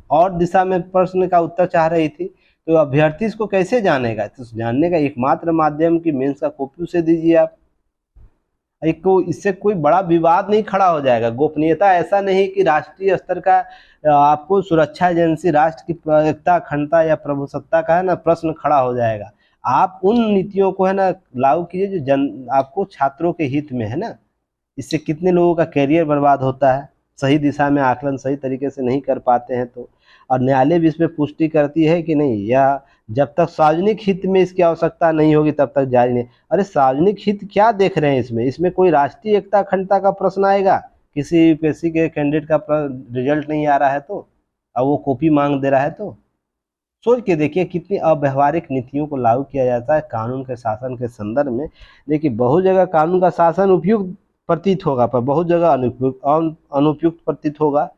और दिशा में प्रश्न का उत्तर चाह रही थी, तो अभ्यर्थी इसको कैसे जानेगा। तो जानने का एकमात्र माध्यम कि मेंस का कॉपी उसे दीजिए आप। इससे कोई बड़ा विवाद नहीं खड़ा हो जाएगा। गोपनीयता ऐसा नहीं कि राष्ट्रीय स्तर का आपको सुरक्षा एजेंसी राष्ट्र की एकता अखंडता या प्रभुसत्ता का है ना प्रश्न खड़ा हो जाएगा। आप उन नीतियों को है ना लागू कीजिए जो आपको छात्रों के हित में है ना। इससे कितने लोगों का करियर बर्बाद होता है, सही दिशा में आकलन सही तरीके से नहीं कर पाते हैं तो। और न्यायालय भी इसमें पुष्टि करती है कि नहीं, या जब तक सार्वजनिक हित में इसकी आवश्यकता नहीं होगी तब तक जारी नहीं। अरे सार्वजनिक हित क्या देख रहे हैं इसमें कोई राष्ट्रीय एकता अखंडता का प्रश्न आएगा किसी यूपीएससी के कैंडिडेट का रिजल्ट नहीं आ रहा है तो, अब वो कॉपी मांग दे रहा है तो। सोच के देखिए कितनी अव्यवहारिक नीतियों को लागू किया जाता है कानून के शासन के संदर्भ में। देखिए बहुत जगह कानून का शासन उपयुक्त प्रतीत होगा पर बहुत जगह अनुपयुक्त प्रतीत होगा।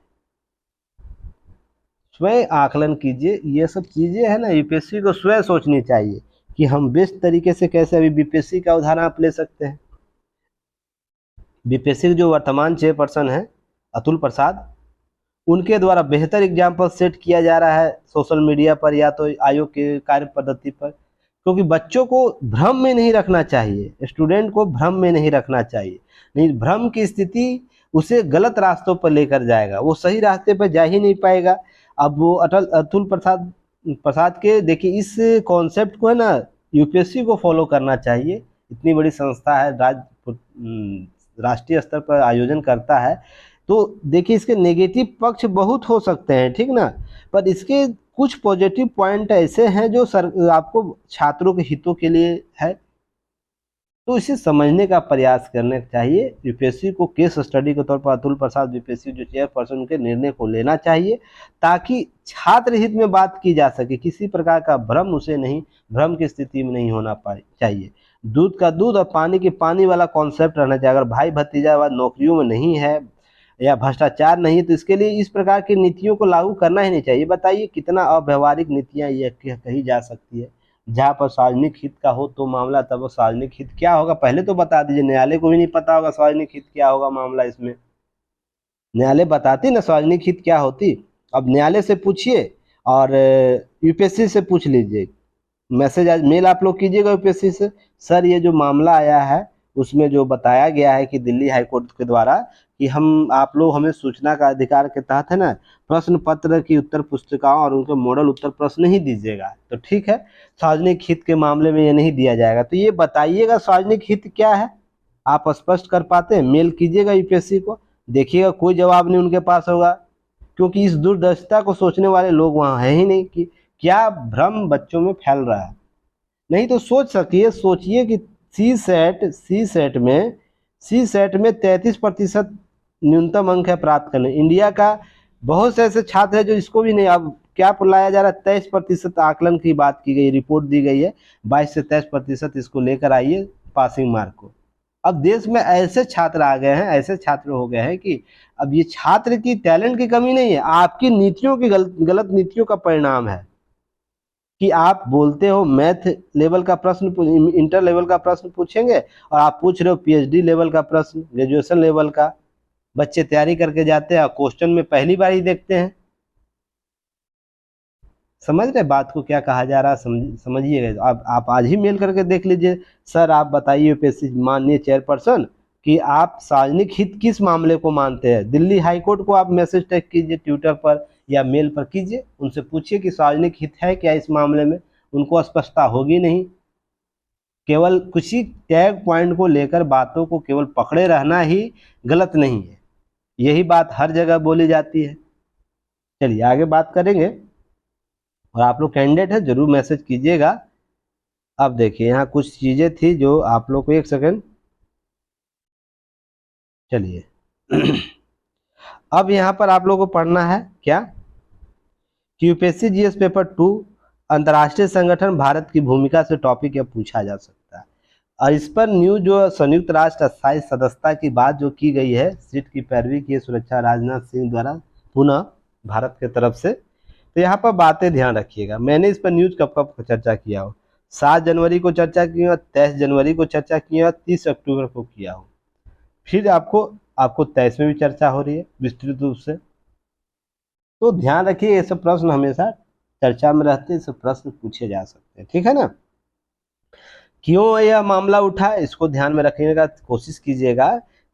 स्वयं आकलन कीजिए। ये सब चीज़ें है ना यूपीएससी को स्वयं सोचनी चाहिए कि हम बेस्ट तरीके से कैसे। अभी बीपीएससी का उदाहरण आप ले सकते हैं। बीपीएससी के जो वर्तमान चेयरपर्सन हैं अतुल प्रसाद, उनके द्वारा बेहतर एग्जाम्पल सेट किया जा रहा है सोशल मीडिया पर या तो आयोग के कार्य पद्धति पर, क्योंकि बच्चों को भ्रम में नहीं रखना चाहिए, स्टूडेंट को भ्रम में नहीं रखना चाहिए। नहीं, भ्रम की स्थिति उसे गलत रास्तों पर लेकर जाएगा, वो सही रास्ते पर जा ही नहीं पाएगा। अब वो अतुल प्रसाद के देखिए इस कॉन्सेप्ट को है ना यूपीएससी को फॉलो करना चाहिए। इतनी बड़ी संस्था है, राष्ट्रीय स्तर पर आयोजन करता है, तो देखिए इसके नेगेटिव पक्ष बहुत हो सकते हैं, ठीक ना, पर इसके कुछ पॉजिटिव पॉइंट ऐसे हैं जो आपको छात्रों के हितों के लिए है, तो इसे समझने का प्रयास करना चाहिए। यूपीएससी को केस स्टडी के तौर पर अतुल प्रसाद यूपीएससी जो चेयरपर्सन के निर्णय को लेना चाहिए ताकि छात्र हित में बात की जा सके। किसी प्रकार का भ्रम की स्थिति में नहीं होना चाहिए। दूध का दूध और पानी के पानी वाला कॉन्सेप्ट रहना चाहिए। अगर भाई भतीजावाद नौकरियों में नहीं है या भ्रष्टाचार नहीं है तो इसके लिए इस प्रकार की नीतियों को लागू करना ही नहीं चाहिए। बताइए कितना अव्यवहारिक नीतियाँ ये कही जा सकती है। जहाँ पर सार्वजनिक हित का हो तो मामला, तब वो सार्वजनिक हित क्या होगा पहले तो बता दीजिए। न्यायालय को भी नहीं पता होगा सार्वजनिक हित क्या होगा मामला। इसमें न्यायालय बताती ना सार्वजनिक हित क्या होती। अब न्यायालय से पूछिए और यूपीएससी से पूछ लीजिए। मैसेज आज मेल आप लोग कीजिएगा यूपीएससी से, सर ये जो मामला आया है उसमें जो बताया गया है कि दिल्ली हाईकोर्ट के द्वारा कि आप लोग हमें सूचना का अधिकार के तहत है ना प्रश्न पत्र की उत्तर पुस्तिकाओं और उनके मॉडल उत्तर प्रश्न नहीं दीजिएगा। तो ठीक है, सार्वजनिक हित के मामले में ये नहीं दिया जाएगा, तो ये बताइएगा सार्वजनिक हित क्या है। आप स्पष्ट कर पाते हैं, मेल कीजिएगा यूपीएससी को, देखिएगा कोई जवाब नहीं उनके पास होगा, क्योंकि इस दूरदर्शिता को सोचने वाले लोग वहाँ है ही नहीं कि क्या भ्रम बच्चों में फैल रहा है। नहीं तो सोचिए कि सी सेट में 33% न्यूनतम अंक है प्राप्त करने। इंडिया का बहुत से ऐसे छात्र है जो इसको भी नहीं, अब क्या लाया जा रहा है 23% आकलन की बात की गई, रिपोर्ट दी गई है 22 से 23% इसको लेकर आइए पासिंग मार्क को। अब देश में ऐसे छात्र आ गए हैं, ऐसे छात्र हो गए हैं कि अब ये छात्र की टैलेंट की कमी नहीं है, आपकी नीतियों की गलत नीतियों का परिणाम है कि आप बोलते हो मैथ लेवल का प्रश्न, इंटर लेवल का प्रश्न पूछेंगे और आप पूछ रहे हो पीएचडी लेवल का प्रश्न, ग्रेजुएशन लेवल का। बच्चे तैयारी करके जाते हैं, क्वेश्चन में पहली बार ही देखते हैं। समझ रहे बात को क्या कहा जा रहा है, समझिएगा। तो आप आज ही मेल करके देख लीजिए, सर आप बताइए यूपीएससी माननीय चेयरपर्सन कि आप सार्वजनिक हित किस मामले को मानते हैं। दिल्ली हाई कोर्ट को आप मैसेज टैग कीजिए ट्विटर पर या मेल पर कीजिए, उनसे पूछिए कि सार्वजनिक हित है क्या इस मामले में, उनको स्पष्टता होगी नहीं। केवल कुछ ही टैग पॉइंट को लेकर बातों को केवल पकड़े रहना ही गलत नहीं है, यही बात हर जगह बोली जाती है। चलिए आगे बात करेंगे, और आप लोग कैंडिडेट है जरूर मैसेज कीजिएगा। अब देखिए यहाँ कुछ चीजें थी जो आप लोग को, एक सेकंड चलिए अब यहाँ पर आप लोगों को पढ़ना है क्या कि यूपीएससी जीएस पेपर 2 अंतर्राष्ट्रीय संगठन भारत की भूमिका से टॉपिक यह पूछा जा सकता है। और इस पर न्यू जो संयुक्त राष्ट्र स्थायी सदस्यता की बात जो की गई है, सीट की पैरवी की सुरक्षा राजनाथ सिंह द्वारा पुनः भारत की तरफ से। तो यहाँ पर बातें ध्यान रखिएगा, मैंने इस पर न्यूज कब कब चर्चा किया हो, 7 जनवरी को चर्चा की हो, 23 जनवरी को चर्चा की हो, 30 अक्टूबर को किया हो, फिर आपको 23 में भी चर्चा हो रही है विस्तृत रूप से। तो ध्यान रखिए ये सब प्रश्न हमेशा चर्चा में रहते हैं, सब प्रश्न पूछे जा सकते हैं, ठीक है ना। क्यों यह मामला उठा, इसको ध्यान में रखने का कोशिश कीजिएगा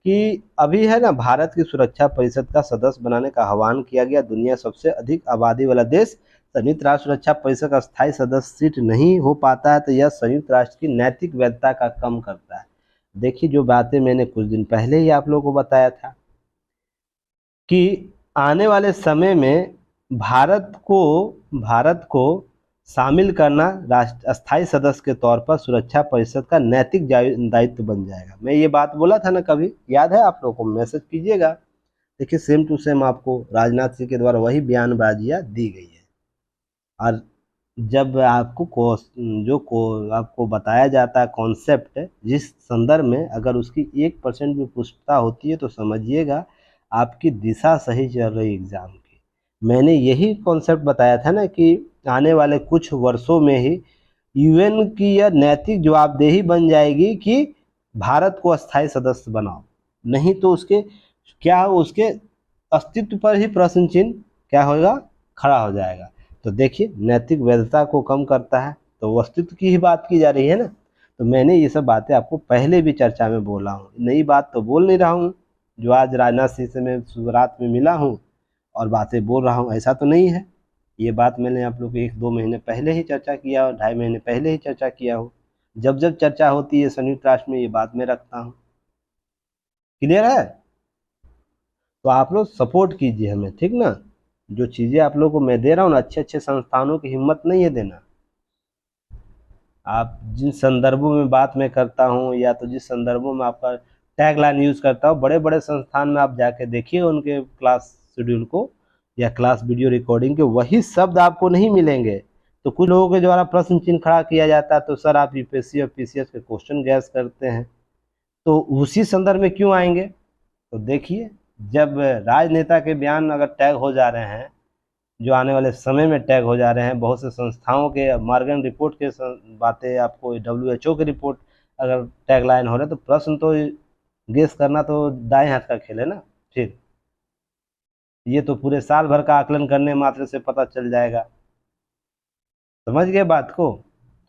कि अभी है ना भारत की सुरक्षा परिषद का सदस्य बनाने का आह्वान किया गया। दुनिया सबसे अधिक आबादी वाला देश संयुक्त राष्ट्र सुरक्षा परिषद का स्थायी सदस्य सीट नहीं हो पाता है, तो यह संयुक्त राष्ट्र की नैतिक वैधता का कम करता है। देखिए जो बातें मैंने कुछ दिन पहले ही आप लोगों को बताया था कि आने वाले समय में भारत को शामिल करना राष्ट्र स्थायी सदस्य के तौर पर सुरक्षा परिषद का नैतिक दायित्व बन जाएगा। मैं ये बात बोला था ना, कभी याद है आप लोगों को, मैसेज कीजिएगा। देखिए सेम टू सेम आपको राजनाथ सिंह के द्वारा वही बयानबाजियां दी गई है। और जब आपको बताया जाता है कॉन्सेप्ट, जिस संदर्भ में अगर उसकी 1% भी पुष्टता होती है तो समझिएगा आपकी दिशा सही चल रही एग्जाम की। मैंने यही कॉन्सेप्ट बताया था ना कि आने वाले कुछ वर्षों में ही यूएन की यह नैतिक जवाबदेही बन जाएगी कि भारत को अस्थायी सदस्य बनाओ, नहीं तो उसके क्या उसके अस्तित्व पर ही प्रश्न चिन्ह क्या होगा, खड़ा हो जाएगा। तो देखिए नैतिक वैधता को कम करता है, तो अस्तित्व की ही बात की जा रही है ना। तो मैंने ये सब बातें आपको पहले भी चर्चा में बोला हूँ, नई बात तो बोल नहीं रहा हूँ। जो आज राजनाथ सिंह से मैं रात में मिला हूँ और बातें बोल रहा हूँ, ऐसा तो नहीं है। ये बात मैंने आप लोग को 1-2 महीने पहले ही चर्चा किया हो, 2.5 महीने पहले ही चर्चा किया हो। जब जब चर्चा होती है संयुक्त राष्ट्र में ये बात मैं रखता हूँ। क्लियर है। तो आप लोग सपोर्ट कीजिए हमें, ठीक ना। जो चीज़ें आप लोगों को मैं दे रहा हूँ ना, अच्छे अच्छे संस्थानों की हिम्मत नहीं है देना। आप जिन संदर्भों में बात मैं करता हूँ या तो जिस संदर्भों में आपका टैग लाइन यूज़ करता हूँ, बड़े बड़े संस्थान में आप जाके देखिए उनके क्लास शेड्यूल को या क्लास वीडियो रिकॉर्डिंग के, वही शब्द आपको नहीं मिलेंगे। तो कुछ लोगों के द्वारा प्रश्न चिन्ह खड़ा किया जाता है, तो सर आप यूपीएससी और पीसीएस के क्वेश्चन गैस करते हैं, तो उसी संदर्भ में क्यों आएंगे। तो देखिए जब राजनेता के बयान अगर टैग हो जा रहे हैं, जो आने वाले समय में टैग हो जा रहे हैं, बहुत से संस्थाओं के मॉर्गन रिपोर्ट के बातें, आपको WHO की रिपोर्ट अगर टैग लाइन हो रहे, तो प्रश्न तो गेस करना तो दाएं हाथ का खेल है ना। फिर ये तो पूरे साल भर का आकलन करने मात्र से पता चल जाएगा। समझ गए बात को।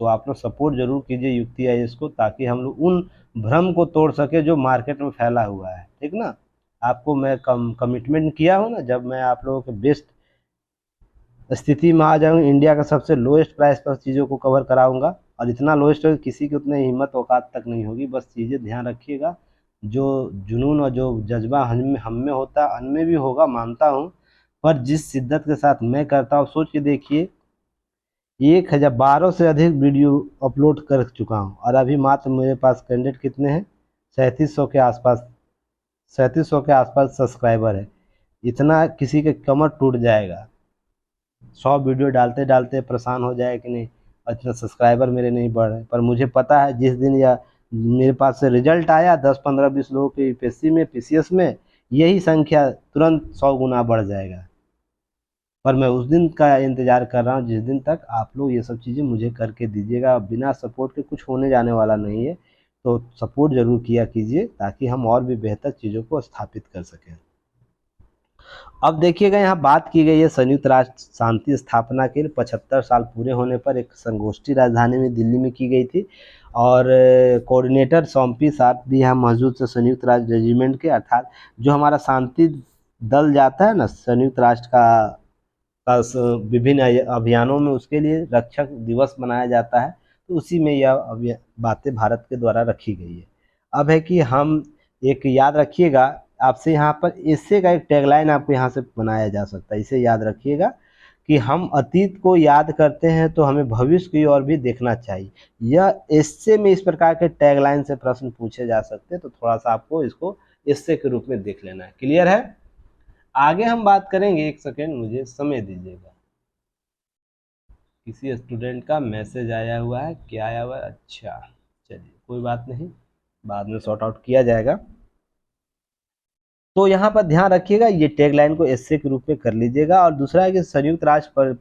तो आप लोग सपोर्ट जरूर कीजिए युक्ति आईएएस को, ताकि हम लोग उन भ्रम को तोड़ सके जो मार्केट में फैला हुआ है, ठीक ना। आपको मैं कमिटमेंट किया हूँ ना, जब मैं आप लोगों के बेस्ट स्थिति में आ जाऊंगा, इंडिया का सबसे लोएस्ट प्राइस पर चीज़ों को कवर कराऊंगा। और इतना लोएस्ट है किसी की उतनी हिम्मत औकात तक नहीं होगी। बस चीज़ें ध्यान रखिएगा, जो जुनून और जो जज्बा हम में होता है उनमें भी होगा, मानता हूँ, पर जिस शिद्दत के साथ मैं करता हूँ, सोच के देखिए 1012 से अधिक वीडियो अपलोड कर चुका हूँ, और अभी मात्र मेरे पास कैंडिडेट कितने हैं, 3700 के आसपास, 3700 के आसपास सब्सक्राइबर है। इतना किसी के कमर टूट जाएगा, 100 वीडियो डालते डालते परेशान हो जाए कि नहीं इतना सब्सक्राइबर मेरे नहीं बढ़ रहे। पर मुझे पता है जिस दिन या मेरे पास से रिजल्ट आया 10, 15, 20 लोगों के यूपीएससी में, पीसीएस में, यही संख्या तुरंत 100 गुना बढ़ जाएगा। पर मैं उस दिन का इंतज़ार कर रहा हूँ जिस दिन तक आप लोग ये सब चीज़ें मुझे करके दीजिएगा। बिना सपोर्ट के कुछ होने जाने वाला नहीं है, तो सपोर्ट ज़रूर किया कीजिए ताकि हम और भी बेहतर चीज़ों को स्थापित कर सकें। अब देखिएगा यहाँ बात की गई है संयुक्त राष्ट्र शांति स्थापना के 75 साल पूरे होने पर एक संगोष्ठी राजधानी में दिल्ली में की गई थी और कोऑर्डिनेटर सोम्पी साथ भी यहाँ मौजूद थे संयुक्त राष्ट्र रेजिमेंट के, अर्थात जो हमारा शांति दल जाता है ना संयुक्त राष्ट्र का विभिन्न अभियानों में, उसके लिए रक्षक दिवस मनाया जाता है। तो उसी में यह बातें भारत के द्वारा रखी गई है। अब है कि हम एक याद रखिएगा आपसे यहाँ पर इससे का एक टैगलाइन आपको यहाँ से बनाया जा सकता है, इसे याद रखिएगा कि हम अतीत को याद करते हैं तो हमें भविष्य की ओर भी देखना चाहिए। यह इससे में इस प्रकार के टैगलाइन से प्रश्न पूछे जा सकते हैं, तो थोड़ा सा आपको इसको इससे के रूप में देख लेना है। क्लियर है? आगे हम बात करेंगे, एक सेकेंड मुझे समय दीजिएगा। किसी स्टूडेंट का मैसेज आया हुआ है, क्या आया हुआ है? अच्छा चलिए कोई बात नहीं, बाद में सॉर्ट आउट किया जाएगा। तो यहाँ पर ध्यान रखिएगा, ये टैगलाइन को एस्से के रूप में कर लीजिएगा। और दूसरा है कि संयुक्त राष्ट्र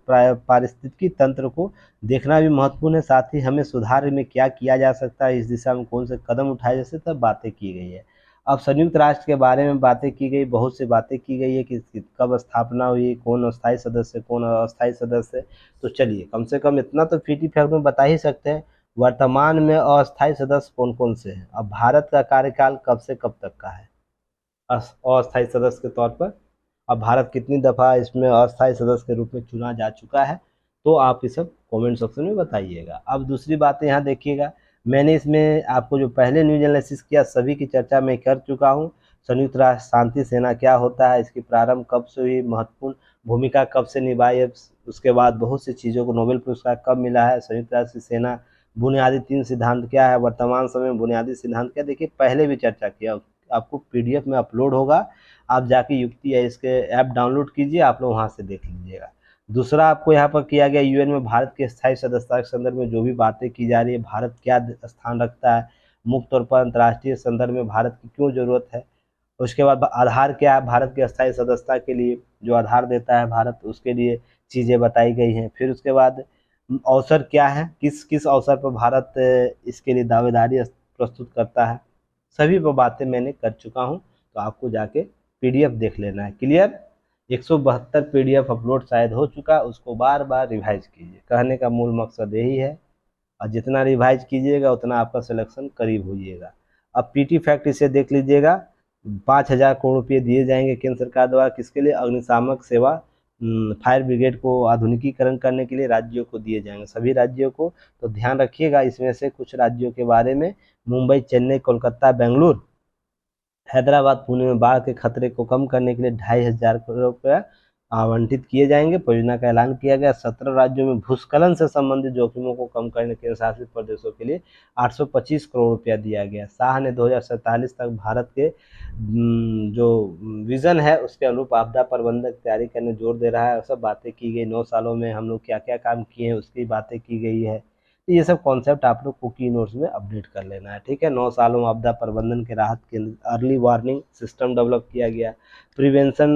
पारिस्थितिकी तंत्र को देखना भी महत्वपूर्ण है, साथ ही हमें सुधार में क्या किया जा सकता है, इस दिशा में कौन से कदम उठाए जा सकते हैं, बातें की गई है। अब संयुक्त राष्ट्र के बारे में बातें की गई, बहुत से बातें की गई है कि कब स्थापना हुई, कौन स्थायी सदस्य कौन अस्थायी सदस्य। तो चलिए कम से कम इतना तो पीटी फैक्ट में बता ही सकते हैं, वर्तमान में अस्थायी सदस्य कौन कौन से हैं। अब भारत का कार्यकाल कब से कब तक का है अस्थायी सदस्य के तौर पर, अब भारत कितनी दफ़ा इसमें अस्थायी सदस्य के रूप में चुना जा चुका है, तो आप ये सब कमेंट सेक्शन में बताइएगा। अब दूसरी बात यहाँ देखिएगा, मैंने इसमें आपको जो पहले न्यूज एनालिसिस किया सभी की चर्चा मैं कर चुका हूँ। संयुक्त राष्ट्र शांति सेना क्या होता है, इसकी प्रारंभ कब से हुई, महत्वपूर्ण भूमिका कब से निभाई, उसके बाद बहुत सी चीज़ों को नोबेल पुरस्कार कब मिला है, संयुक्त राष्ट्र सेना बुनियादी 3 सिद्धांत क्या है, वर्तमान समय में बुनियादी सिद्धांत क्या, देखिए पहले भी चर्चा किया, आपको पीडीएफ में अपलोड होगा, आप जाके युक्ति है इसके ऐप डाउनलोड कीजिए, आप लोग वहाँ से देख लीजिएगा। दूसरा आपको यहाँ पर किया गया, यूएन में भारत के स्थायी सदस्यता के संदर्भ में जो भी बातें की जा रही है, भारत क्या स्थान रखता है, मुख्य तौर पर अंतर्राष्ट्रीय संदर्भ में भारत की क्यों जरूरत है। उसके बाद आधार क्या है भारत के स्थायी सदस्यता के लिए, जो आधार देता है भारत, उसके लिए चीज़ें बताई गई हैं। फिर उसके बाद अवसर क्या है, किस किस अवसर पर भारत इसके लिए दावेदारी प्रस्तुत करता है, सभी पर बातें मैंने कर चुका हूँ, तो आपको जाके पीडीएफ देख लेना है। क्लियर? 172 पीडीएफ अपलोड शायद हो चुका, उसको बार बार रिवाइज कीजिए, कहने का मूल मकसद यही है, और जितना रिवाइज कीजिएगा उतना आपका सिलेक्शन करीब होइएगा। अब पीटी फैक्ट इसे देख लीजिएगा, 5,000 करोड़ रुपये दिए जाएंगे केंद्र सरकार द्वारा, किसके लिए, अग्निशामक सेवा फायर ब्रिगेड को आधुनिकीकरण करने के लिए राज्यों को दिए जाएंगे, सभी राज्यों को। तो ध्यान रखिएगा, इसमें से कुछ राज्यों के बारे में, मुंबई, चेन्नई, कोलकाता, बेंगलुरु, हैदराबाद, पुणे में बाढ़ के खतरे को कम करने के लिए 2,500 करोड़ रुपये आवंटित किए जाएंगे, परियोजना का ऐलान किया गया। 17 राज्यों में भूस्खलन से संबंधित जोखिमों को कम करने के शासित प्रदेशों के लिए 825 करोड़ रुपया दिया गया। शाह ने 2047 तक भारत के जो विजन है उसके अनुरूप आपदा प्रबंधन की तैयारी करने जोर दे रहा है, सब बातें की गई। 9 सालों में हम लोग क्या क्या काम किए हैं उसकी बातें की गई है। तो ये सब कॉन्सेप्ट आप लोग को की नोट्स में अपडेट कर लेना है, ठीक है। 9 सालों में आपदा प्रबंधन के राहत के अर्ली वार्निंग सिस्टम डेवलप किया गया, प्रिवेंशन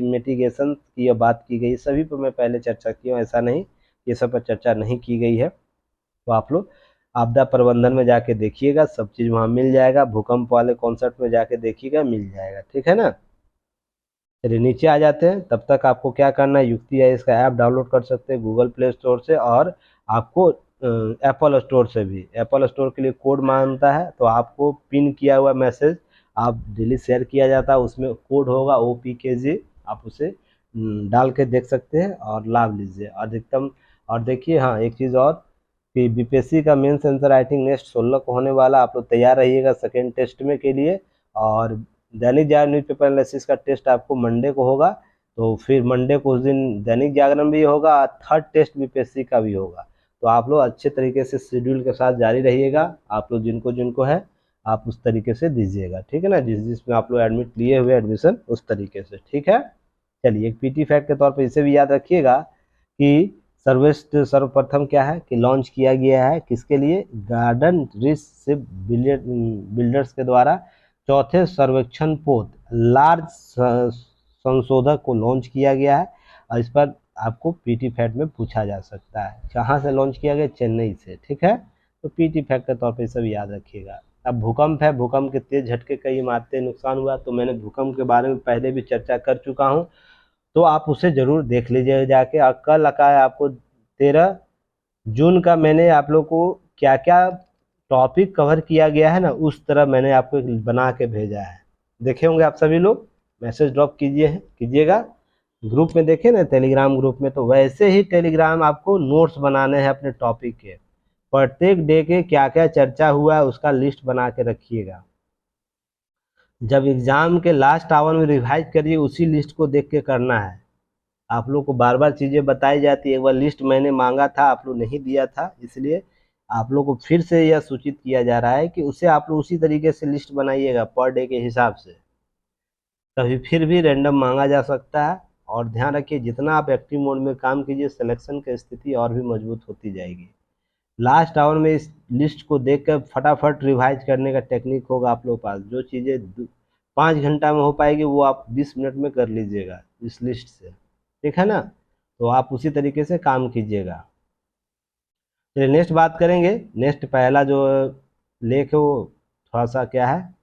मिटिगेशन की बात की गई, सभी पर मैं पहले चर्चा की हूँ, ऐसा नहीं ये सब पर चर्चा नहीं की गई है। तो आप लोग आपदा प्रबंधन में जाके देखिएगा, सब चीज़ वहाँ मिल जाएगा, भूकंप वाले कॉन्सेप्ट में जाके देखिएगा, मिल जाएगा, ठीक है ना। चलिए नीचे आ जाते हैं, तब तक आपको क्या करना है, युक्ति है इसका ऐप डाउनलोड कर सकते हैं गूगल प्ले स्टोर से, और आपको एप्पल स्टोर से भी। एप्पल स्टोर के लिए कोड मांगता है, तो आपको पिन किया हुआ मैसेज आप डेली शेयर किया जाता है, उसमें कोड होगा OPKG, आप उसे डाल के देख सकते हैं और लाभ लीजिए अधिकतम। और देखिए हाँ एक चीज़ और कि बीपीएससी का मेंस आंसर राइटिंग नेक्स्ट 16 को होने वाला, आप लोग तैयार रहिएगा सेकेंड टेस्ट में के लिए। और दैनिक जागरण न्यूज़पेपर एनालिसिस का टेस्ट आपको मंडे को होगा, तो फिर मंडे को उस दिन दैनिक जागरण भी होगा और थर्ड टेस्ट बीपीएससी का भी होगा। तो आप लोग अच्छे तरीके से शेड्यूल के साथ जारी रहिएगा, आप लोग जिनको जिनको है आप उस तरीके से दीजिएगा, ठीक है ना, जिसमें आप लोग एडमिट लिए हुए एडमिशन उस तरीके से, ठीक है। चलिए एक पीटी फैक्ट के तौर पर इसे भी याद रखिएगा कि सर्वश्रेष्ठ सर्वप्रथम क्या है कि लॉन्च किया गया है किसके लिए, गार्डन रिच शिप बिल्डर्स के द्वारा चौथे सर्वेक्षण पोत लार्ज संशोधक को लॉन्च किया गया है। और इस पर आपको पीटी फैक्ट में पूछा जा सकता है, कहाँ से लॉन्च किया गया, चेन्नई से, ठीक है। तो पीटी फैक्ट के तौर पर सब याद रखिएगा। अब भूकंप है, भूकंप के तेज झटके कई इमारतें नुकसान हुआ, तो मैंने भूकंप के बारे में पहले भी चर्चा कर चुका हूँ, तो आप उसे ज़रूर देख लीजिएगा जाके। और कल का है आपको 13 जून का, मैंने आप लोग को क्या क्या टॉपिक कवर किया गया है ना, उस तरह मैंने आपको एक बना के भेजा है। देखे होंगे आप सभी लोग, मैसेज ड्रॉप कीजिएगा ग्रुप में, देखे ना टेलीग्राम ग्रुप में, तो वैसे ही टेलीग्राम आपको नोट्स बनाने हैं अपने टॉपिक के, प्रत्येक डे के क्या क्या चर्चा हुआ है उसका लिस्ट बना के रखिएगा। जब एग्जाम के लास्ट आवर में रिवाइज करिए, उसी लिस्ट को देख के करना है। आप लोग को बार बार चीज़ें बताई जाती है, एक बार लिस्ट मैंने मांगा था, आप लोग नहीं दिया था, इसलिए आप लोग को फिर से यह सूचित किया जा रहा है कि उसे आप लोग उसी तरीके से लिस्ट बनाइएगा पर डे के हिसाब से, कभी फिर भी रैंडम मांगा जा सकता है। और ध्यान रखिए, जितना आप एक्टिव मोड में काम कीजिए, सिलेक्शन की स्थिति और भी मजबूत होती जाएगी। लास्ट आवर में इस लिस्ट को देखकर फटाफट रिवाइज करने का टेक्निक होगा आप लोग पास। जो चीज़ें 5 घंटा में हो पाएगी वो आप 20 मिनट में कर लीजिएगा इस लिस्ट से, ठीक है ना। तो आप उसी तरीके से काम कीजिएगा। चलिए नेक्स्ट बात करेंगे। नेक्स्ट पहला जो लेख है वो थोड़ा सा क्या है,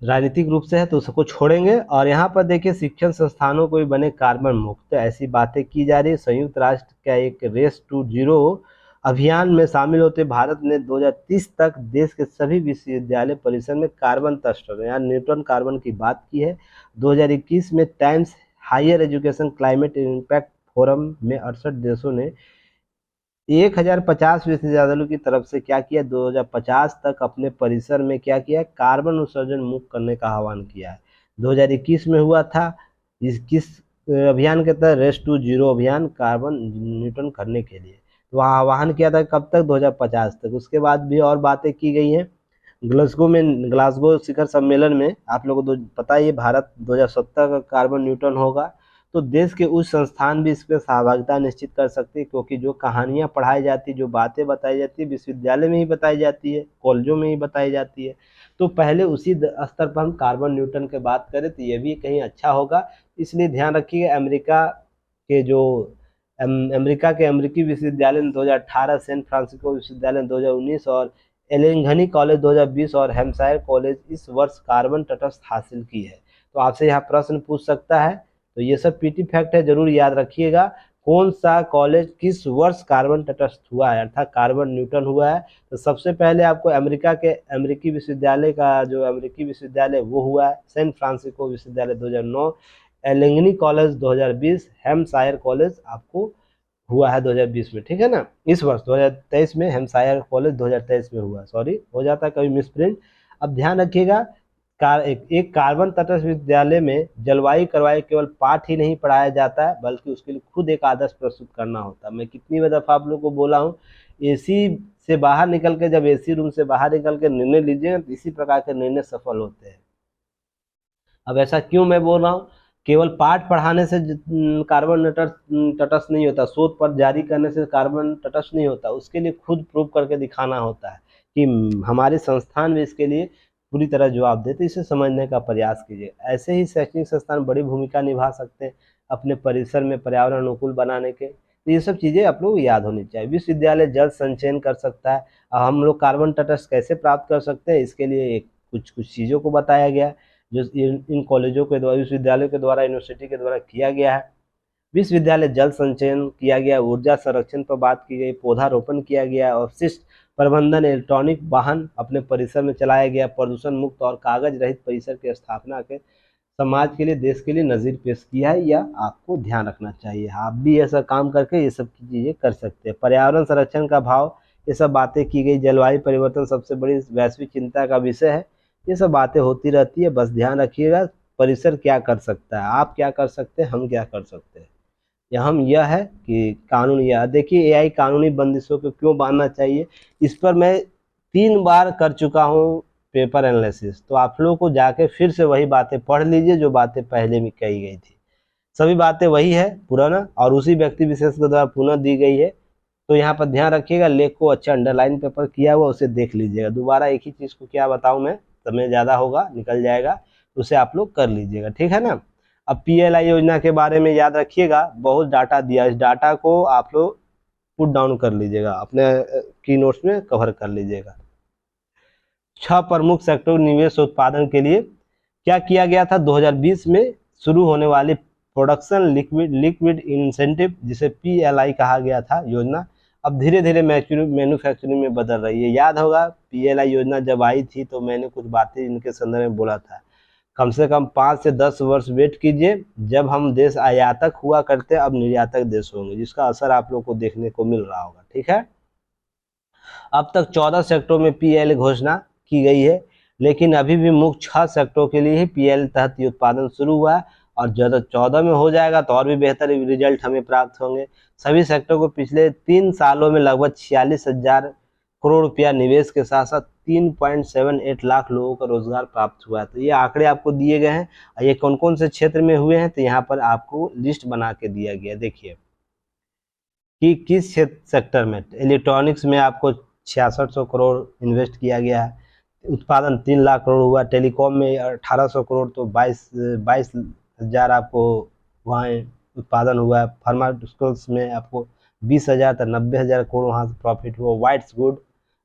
राजनीतिक रूप से है, तो उसको छोड़ेंगे। और यहाँ पर देखिए, शिक्षण संस्थानों को भी बने कार्बन मुक्त, ऐसी बातें की जा रही है। संयुक्त राष्ट्र का एक रेस टू जीरो अभियान में शामिल होते भारत ने 2030 तक देश के सभी विश्वविद्यालय परिसर में कार्बन तस्टर या न्यूट्रल कार्बन की बात की है। 2021 में Times Higher Education Climate Impact Forum में 68 देशों ने 1050 विश्वविद्यालयों की तरफ से क्या किया, 2050 तक अपने परिसर में क्या किया, कार्बन उत्सर्जन मुक्त करने का आह्वान किया है। 2021 में हुआ था। इस किस अभियान के तहत, रेस टू जीरो अभियान, कार्बन न्यूट्रल करने के लिए। तो वहाँ आह्वान किया था कब तक, 2050 तक। उसके बाद भी और बातें की गई हैं। ग्लासगो शिखर सम्मेलन में आप लोगों को पता ही है, भारत 2070 का कार्बन न्यूट्रल होगा। तो देश के उच्च संस्थान भी इसमें सहभागिता निश्चित कर सकते हैं, क्योंकि जो कहानियाँ पढ़ाई जाती है, जो बातें बताई जाती है, विश्वविद्यालय में ही बताई जाती है, कॉलेजों में ही बताई जाती है। तो पहले उसी स्तर पर हम कार्बन न्यूट्रल की बात करें तो ये भी कहीं अच्छा होगा। इसलिए ध्यान रखिएगा, अमेरिका के अमेरिकी विश्वविद्यालय ने 2018, सैन फ्रांसिस्को विश्वविद्यालय ने 2019 और एलेंघनी कॉलेज 2020 और हैम्पशायर कॉलेज इस वर्ष कार्बन तटस्थ हासिल की है। तो आपसे यहाँ प्रश्न पूछ सकता है, तो ये सब पीटी फैक्ट है, जरूर याद रखिएगा। कौन सा कॉलेज किस वर्ष कार्बन तटस्थ हुआ है, अर्थात कार्बन न्यूट्रल हुआ है। तो सबसे पहले आपको अमेरिका के अमेरिकी विश्वविद्यालय का जो अमेरिकी विश्वविद्यालय वो हुआ है सैन फ्रांसिस्को विश्वविद्यालय 2009, एलेंगनी कॉलेज 2020, हैम्पशायर कॉलेज आपको हुआ है 2020 में, ठीक है ना। इस वर्ष 2023 में हैम्पशायर कॉलेज 2023 में हुआ, सॉरी हो जाता है कभी मिसप्रिंट। अब ध्यान रखिएगा, एक कार्बन तटस्थ विद्यालय में जलवायु करवाई केवल पाठ ही नहीं पढ़ाया जाता है, बल्कि उसके लिए खुद एक आदर्श प्रस्तुत करना होता है। मैं कितनी दफ़ा आप लोग को बोला हूँ, एसी से बाहर निकल के, जब एसी रूम से बाहर निकल के निर्णय लीजिएगा तो इसी प्रकार के निर्णय सफल होते हैं। अब ऐसा क्यों मैं बोल रहा हूँ, केवल पाठ पढ़ाने से कार्बन तटस्थ नहीं होता, शोध पत्र जारी करने से कार्बन तटस्थ नहीं होता, उसके लिए खुद प्रूव करके दिखाना होता है कि हमारे संस्थान भी इसके लिए पूरी तरह जवाब देते। इसे समझने का प्रयास कीजिए। ऐसे ही शैक्षणिक संस्थान बड़ी भूमिका निभा सकते हैं अपने परिसर में पर्यावरण अनुकूल बनाने के। तो ये सब चीज़ें आप लोग याद होनी चाहिए। विश्वविद्यालय जल संचयन कर सकता है। हम लोग कार्बन तटस्थ कैसे प्राप्त कर सकते हैं, इसके लिए कुछ चीज़ों को बताया गया है, जो इन कॉलेजों के द्वारा, विश्वविद्यालयों के द्वारा, यूनिवर्सिटी के द्वारा किया गया है। विश्वविद्यालय जल संचयन किया गया, ऊर्जा संरक्षण पर बात की गई, पौधारोपण किया गया, अवशिष्ट प्रबंधन, इलेक्ट्रॉनिक वाहन अपने परिसर में चलाया गया, प्रदूषण मुक्त और कागज रहित परिसर की स्थापना के समाज के लिए, देश के लिए नज़ीर पेश किया है। या आपको ध्यान रखना चाहिए, आप भी ऐसा काम करके ये सब चीज़ें कर सकते हैं। पर्यावरण संरक्षण का भाव, ये सब बातें की गई। जलवायु परिवर्तन सबसे बड़ी वैश्विक चिंता का विषय है। ये सब बातें होती रहती है, बस ध्यान रखिएगा परिसर क्या कर सकता है, आप क्या कर सकते हैं, हम क्या कर सकते हैं। यह है कि कानून, यह देखिए एआई कानूनी बंदिशों को क्यों बांधना चाहिए, इस पर मैं 3 बार कर चुका हूँ पेपर एनालिसिस। तो आप लोगों को जाके फिर से वही बातें पढ़ लीजिए जो बातें पहले में कही गई थी। सभी बातें वही है पुराना, और उसी व्यक्ति विशेष के द्वारा पुनः दी गई है। तो यहाँ पर ध्यान रखिएगा, लेख को अच्छा अंडरलाइन पेपर किया हुआ उसे देख लीजिएगा। दोबारा एक ही चीज़ को क्या बताऊँ मैं, समय ज़्यादा होगा, निकल जाएगा, उसे आप लोग कर लीजिएगा, ठीक है ना। अब पीएलआई योजना के बारे में याद रखिएगा, बहुत डाटा दिया, इस डाटा को आप लोग पुट डाउन कर लीजिएगा, अपने की नोट्स में कवर कर लीजिएगा। 6 प्रमुख सेक्टर निवेश उत्पादन के लिए क्या किया गया था? 2020 में शुरू होने वाली प्रोडक्शन लिक्विड इंसेंटिव, जिसे PLI कहा गया था योजना, अब धीरे धीरे मैन्युफैक्चरिंग में बदल रही है। याद होगा PLI योजना जब आई थी तो मैंने कुछ बातें इनके संदर्भ में बोला था। कम से कम 5 से 10 वर्ष वेट कीजिए, जब हम देश आयातक हुआ करते अब निर्यातक देश होंगे, जिसका असर आप लोग को देखने को मिल रहा होगा। ठीक है, अब तक 14 सेक्टरों में PLI घोषणा की गई है, लेकिन अभी भी मुख्य 6 सेक्टरों के लिए ही PLI तहत ये उत्पादन शुरू हुआ है, और जब 14 में हो जाएगा तो और भी बेहतर रिजल्ट हमें प्राप्त होंगे। सभी सेक्टर को पिछले 3 सालों में लगभग 46,000 करोड़ रुपया निवेश के साथ साथ 3.78 लाख लोगों का रोजगार प्राप्त हुआ है। तो ये आंकड़े आपको दिए गए हैं, ये कौन कौन से क्षेत्र में हुए हैं तो यहाँ पर आपको लिस्ट बना के दिया गया। देखिए कि किस क्षेत्र सेक्टर में, इलेक्ट्रॉनिक्स में आपको 6600 करोड़ इन्वेस्ट किया गया है, उत्पादन 3 लाख करोड़ हुआ। टेलीकॉम में 1800 करोड़, तो 22,000 आपको वहाँ उत्पादन हुआ है। फार्मास्यूटिकल्स में आपको 20,000 तो 90,000 करोड़ वहाँ से प्रॉफिट हुआ। वाइट्स गुड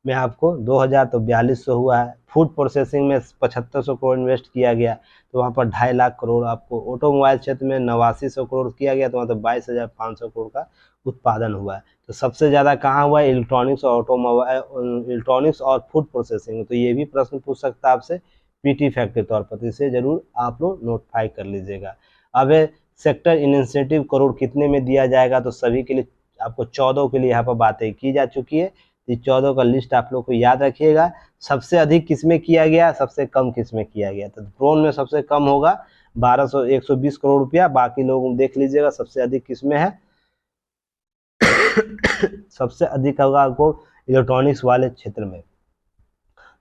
में आपको 2000 तो 4200 हुआ है। फूड प्रोसेसिंग में 7500 करोड़ इन्वेस्ट किया गया, तो वहाँ पर 2.5 लाख करोड़ आपको। ऑटोमोबाइल क्षेत्र में 8900 करोड़ किया गया, तो वहाँ तो 22,500 करोड़ का उत्पादन हुआ है। तो सबसे ज़्यादा कहाँ हुआ है? इलेक्ट्रॉनिक्स और ऑटोमोबाइल, इलेक्ट्रॉनिक्स और फूड प्रोसेसिंग। तो ये भी प्रश्न पूछ सकता है आपसे PT फैक्ट के तौर पर, तो इसे जरूर आप लोग नोटिफाई कर लीजिएगा। अब सेक्टर इंसेंटिव करोड़ कितने में दिया जाएगा, तो सभी के लिए आपको 14 के लिए यहाँ पर बातें की जा चुकी है। तो 14 का लिस्ट आप लोग को याद रखिएगा। सबसे अधिक किसमें किया गया, सबसे कम किसमें किया गया? तो ड्रोन में सबसे कम होगा 120 करोड़ रुपया। बाकी लोग देख लीजिएगा सबसे अधिक किसमें है। सबसे अधिक होगा आपको इलेक्ट्रॉनिक्स वाले क्षेत्र में,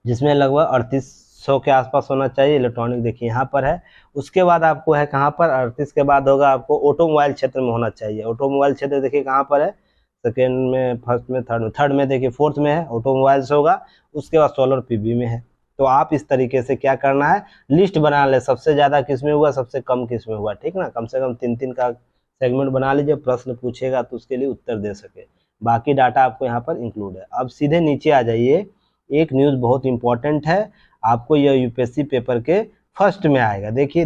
जिसमें लगभग 3800 के आसपास होना चाहिए। इलेक्ट्रॉनिक देखिए यहाँ पर है। उसके बाद आपको है कहाँ पर? 38 के बाद होगा आपको ऑटोमोबाइल क्षेत्र में होना चाहिए। ऑटोमोबाइल क्षेत्र देखिए कहाँ पर है? सेकेंड में, फर्स्ट में, थर्ड में देखिए, फोर्थ में है ऑटोमोबाइल्स होगा। उसके बाद सोलर PV में है। तो आप इस तरीके से क्या करना है, लिस्ट बना ले, सबसे ज़्यादा किसमें हुआ, सबसे कम किसमें हुआ। ठीक ना, कम से कम 3-3 का सेगमेंट बना लीजिए, प्रश्न पूछेगा तो उसके लिए उत्तर दे सके। बाकी डाटा आपको यहाँ पर इंक्लूड है। अब सीधे नीचे आ जाइए, एक न्यूज़ बहुत इंपॉर्टेंट है, आपको यह UPSC पेपर के फर्स्ट में आएगा। देखिए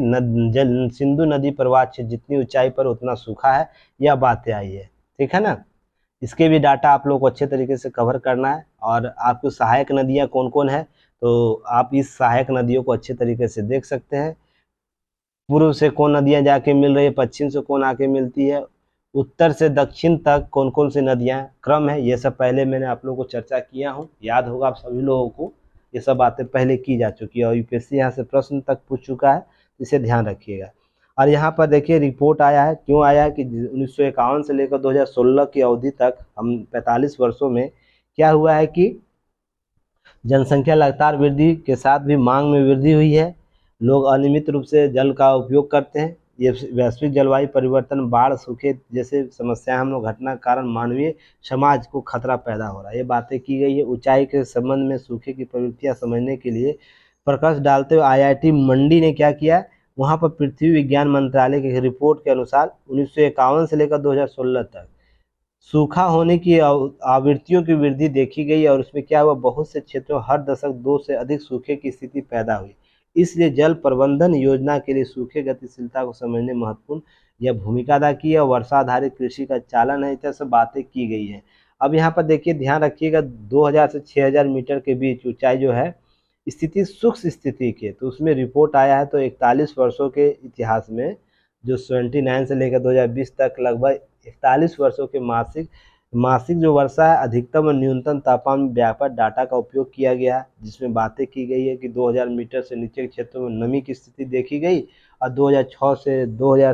सिंधु नदी प्रवाह क्षेत्र, जितनी ऊंचाई पर उतना सूखा है, यह बातें आई है। ठीक है ना, इसके भी डाटा आप लोग को अच्छे तरीके से कवर करना है। और आपको सहायक नदियाँ कौन कौन है, तो आप इस सहायक नदियों को अच्छे तरीके से देख सकते हैं। पूर्व से कौन नदियाँ जाके मिल रही है, पश्चिम से कौन आके मिलती है, उत्तर से दक्षिण तक कौन कौन सी नदियाँ, क्रम है, ये सब पहले मैंने आप लोगों को चर्चा किया हूँ। याद होगा आप सभी लोगों को, ये सब बातें पहले की जा चुकी है और UPSC यहाँ से प्रश्न तक पूछ चुका है, इसे ध्यान रखिएगा। और यहाँ पर देखिए रिपोर्ट आया है, क्यों आया है कि 1951 से लेकर 2016 की अवधि तक, हम 45 वर्षों में क्या हुआ है कि जनसंख्या लगातार वृद्धि के साथ भी मांग में वृद्धि हुई है। लोग अनियमित रूप से जल का उपयोग करते हैं। ये वैश्विक जलवायु परिवर्तन, बाढ़, सूखे जैसे समस्याएं हम लोग घटना के कारण मानवीय समाज को खतरा पैदा हो रहा है, ये बातें की गई है। ऊंचाई के संबंध में सूखे की प्रवृत्तियां समझने के लिए प्रकाश डालते हुए IIT मंडी ने क्या किया, वहाँ पर पृथ्वी विज्ञान मंत्रालय की रिपोर्ट के अनुसार 1951 से लेकर 2016 तक सूखा होने की आवृत्तियों की वृद्धि देखी गई, और उसमें क्या हुआ, बहुत से क्षेत्रों हर दशक 2 से अधिक सूखे की स्थिति पैदा हुई। इसलिए जल प्रबंधन योजना के लिए सूखे गतिशीलता को समझने महत्वपूर्ण यह भूमिका अदा की है। वर्षा आधारित कृषि का चालन है, इस तरह से बातें की गई हैं। अब यहाँ पर देखिए ध्यान रखिएगा, 2000 से 6000 मीटर के बीच ऊंचाई जो है स्थिति शुष्क स्थिति की, तो उसमें रिपोर्ट आया है। तो 41 वर्षों के इतिहास में, जो 79 से लेकर 2020 तक, लगभग 41 वर्षों के मासिक जो वर्षा है, अधिकतम और न्यूनतम तापमान में व्यापक डाटा का उपयोग किया गया है, जिसमें बातें की गई है कि 2000 मीटर से नीचे के क्षेत्रों में नमी की स्थिति देखी गई, और 2000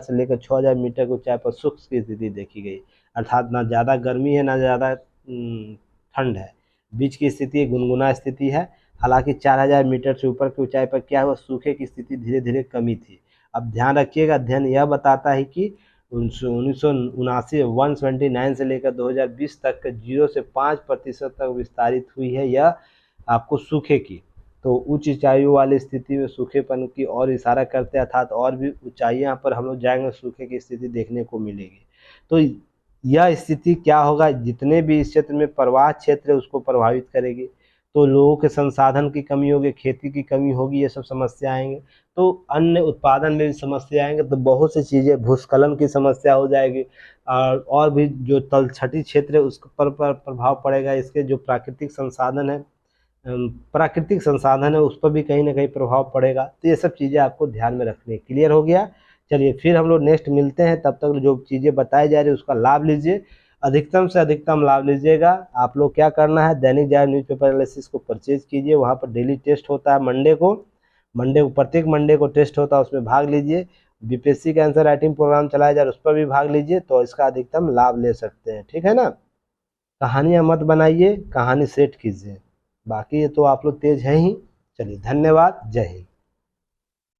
से लेकर 6000 मीटर की ऊंचाई पर शुष्क की स्थिति देखी गई। अर्थात ना ज़्यादा गर्मी है, ना ज़्यादा ठंड है, बीच की स्थिति गुनगुना स्थिति है। हालांकि 4000 मीटर से ऊपर की ऊंचाई पर क्या हुआ, सूखे की स्थिति धीरे धीरे कमी थी। अब ध्यान रखिएगा, अध्ययन यह बताता है कि 1979 129 से लेकर 2020 तक 0 से 5% तक विस्तारित हुई है यह आपको सूखे की। तो उच्च ऊंचाइयों वाली स्थिति में सूखेपन की और इशारा करते हैं, अर्थात और भी ऊंचाइयां पर हम लोग जाएंगे सूखे की स्थिति देखने को मिलेगी। तो यह स्थिति क्या होगा, जितने भी इस क्षेत्र में प्रवाह क्षेत्र है उसको प्रभावित करेगी। तो लोगों के संसाधन की कमी होगी, खेती की कमी होगी, ये सब समस्या आएंगे। तो अन्न उत्पादन में भी समस्या आएंगे, तो बहुत सी चीज़ें, भूस्खलन की समस्या हो जाएगी, और भी जो तलछटी क्षेत्र है उस पर प्रभाव पड़ेगा। इसके जो प्राकृतिक संसाधन है उस पर भी कहीं ना कहीं प्रभाव पड़ेगा। तो ये सब चीज़ें आपको ध्यान में रखनी है। क्लियर हो गया? चलिए फिर हम लोग नेक्स्ट मिलते हैं, तब तक जो चीज़ें बताई जा रही है उसका लाभ लीजिए, अधिकतम से अधिकतम लाभ लीजिएगा। आप लोग क्या करना है, दैनिक जागरण न्यूज़पेपर एनालिसिस को परचेज कीजिए, वहाँ पर डेली टेस्ट होता है मंडे को प्रत्येक मंडे को टेस्ट होता है, उसमें भाग लीजिए। बीपीएससी का आंसर राइटिंग प्रोग्राम चलाया जा रहा है, उस पर भी भाग लीजिए, तो इसका अधिकतम लाभ ले सकते हैं। ठीक है ना? कहानियाँ मत बनाइए, कहानी सेट कीजिए। बाकी ये तो आप लोग तेज हैं ही। चलिए धन्यवाद, जय हिंद।